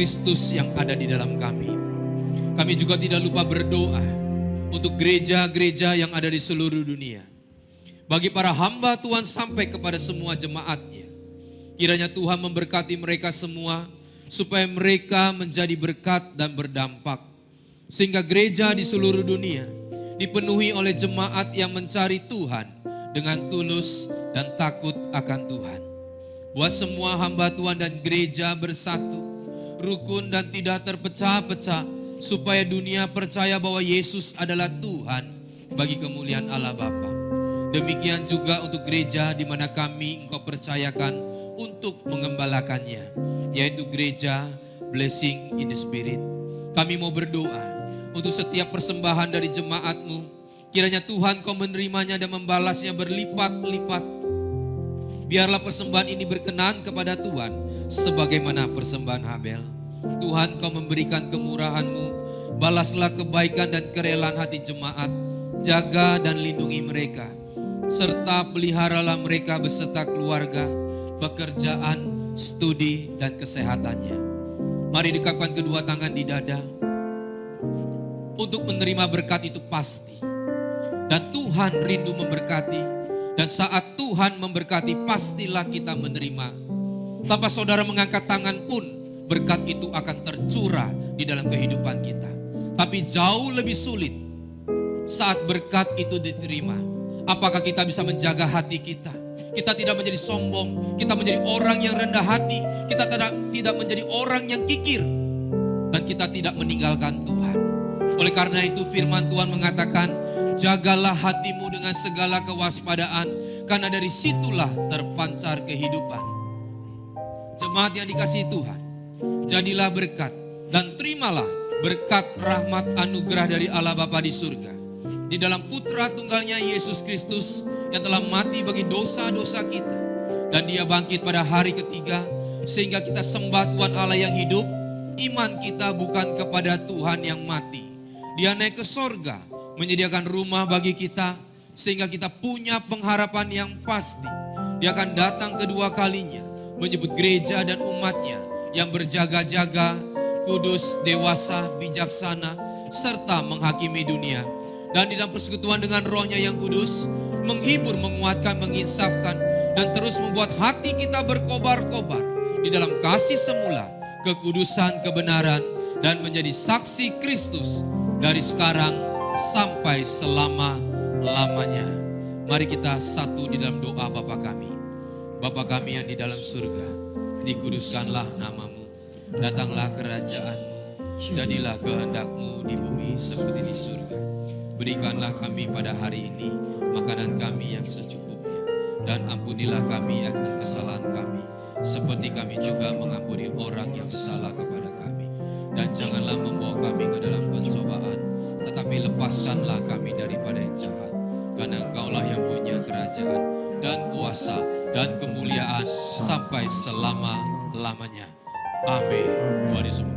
Kristus yang ada di dalam kami. Kami juga tidak lupa berdoa untuk gereja-gereja yang ada di seluruh dunia. Bagi para hamba Tuhan sampai kepada semua jemaatnya. Kiranya Tuhan memberkati mereka semua supaya mereka menjadi berkat dan berdampak. Sehingga gereja di seluruh dunia dipenuhi oleh jemaat yang mencari Tuhan dengan tulus dan takut akan Tuhan. Buat semua hamba Tuhan dan gereja bersatu, rukun dan tidak terpecah-pecah, supaya dunia percaya bahwa Yesus adalah Tuhan bagi kemuliaan Allah Bapa. Demikian juga untuk gereja di mana kami Engkau percayakan untuk mengembalakannya, yaitu gereja Blessing in the Spirit. Kami mau berdoa untuk setiap persembahan dari jemaat-Mu. Kiranya Tuhan Kau menerimanya dan membalasnya berlipat-lipat. Biarlah persembahan ini berkenan kepada Tuhan sebagaimana persembahan Habel. Tuhan Kau memberikan kemurahan-Mu, balaslah kebaikan dan kerelaan hati jemaat, jaga dan lindungi mereka, serta peliharalah mereka beserta keluarga, pekerjaan, studi dan kesehatannya. Mari dekapkan kedua tangan di dada. Untuk menerima berkat itu pasti, dan Tuhan rindu memberkati. Dan saat Tuhan memberkati, pastilah kita menerima. Tanpa saudara mengangkat tangan pun, berkat itu akan tercurah di dalam kehidupan kita. Tapi jauh lebih sulit saat berkat itu diterima, Apakah kita bisa menjaga hati kita? Kita tidak menjadi sombong, kita menjadi orang yang rendah hati, kita tidak menjadi orang yang kikir, dan kita tidak meninggalkan Tuhan. Oleh karena itu firman Tuhan mengatakan, jagalah hatimu dengan segala kewaspadaan, karena dari situlah terpancar kehidupan. Jemaat yang dikasihi Tuhan, jadilah berkat dan terimalah berkat rahmat anugerah dari Allah Bapa di surga, di dalam Putra Tunggalnya Yesus Kristus yang telah mati bagi dosa-dosa kita. Dan dia bangkit pada hari ketiga sehingga kita sembah Tuhan Allah yang hidup. Iman kita bukan kepada Tuhan yang mati. Dia naik ke sorga menyediakan rumah bagi kita sehingga kita punya pengharapan yang pasti. Dia akan datang kedua kalinya menyebut gereja dan umatnya yang berjaga-jaga, kudus, dewasa, bijaksana, serta menghakimi dunia. Dan di dalam persekutuan dengan Roh-Nya yang kudus, menghibur, menguatkan, menginsafkan, dan terus membuat hati kita berkobar-kobar di dalam kasih semula, kekudusan, kebenaran, dan menjadi saksi Kristus dari sekarang sampai selama-lamanya. Mari kita satu di dalam doa Bapa kami. Bapa kami yang di dalam surga, dikuduskanlah namamu, datanglah kerajaan-mu, jadilah kehendak-mu di bumi seperti di surga. Berikanlah kami pada hari ini makanan kami yang secukupnya, dan ampunilah kami akan kesalahan kami, seperti kami juga mengampuni orang yang bersalah kepada kami. Dan janganlah membawa kami ke dalam pencobaan, tetapi lepaskanlah kami daripada yang jahat. Karena Engkaulah yang punya kerajaan dan kuasa dan kemuliaan sampai selama-lamanya. Amin. Tuhan Yesus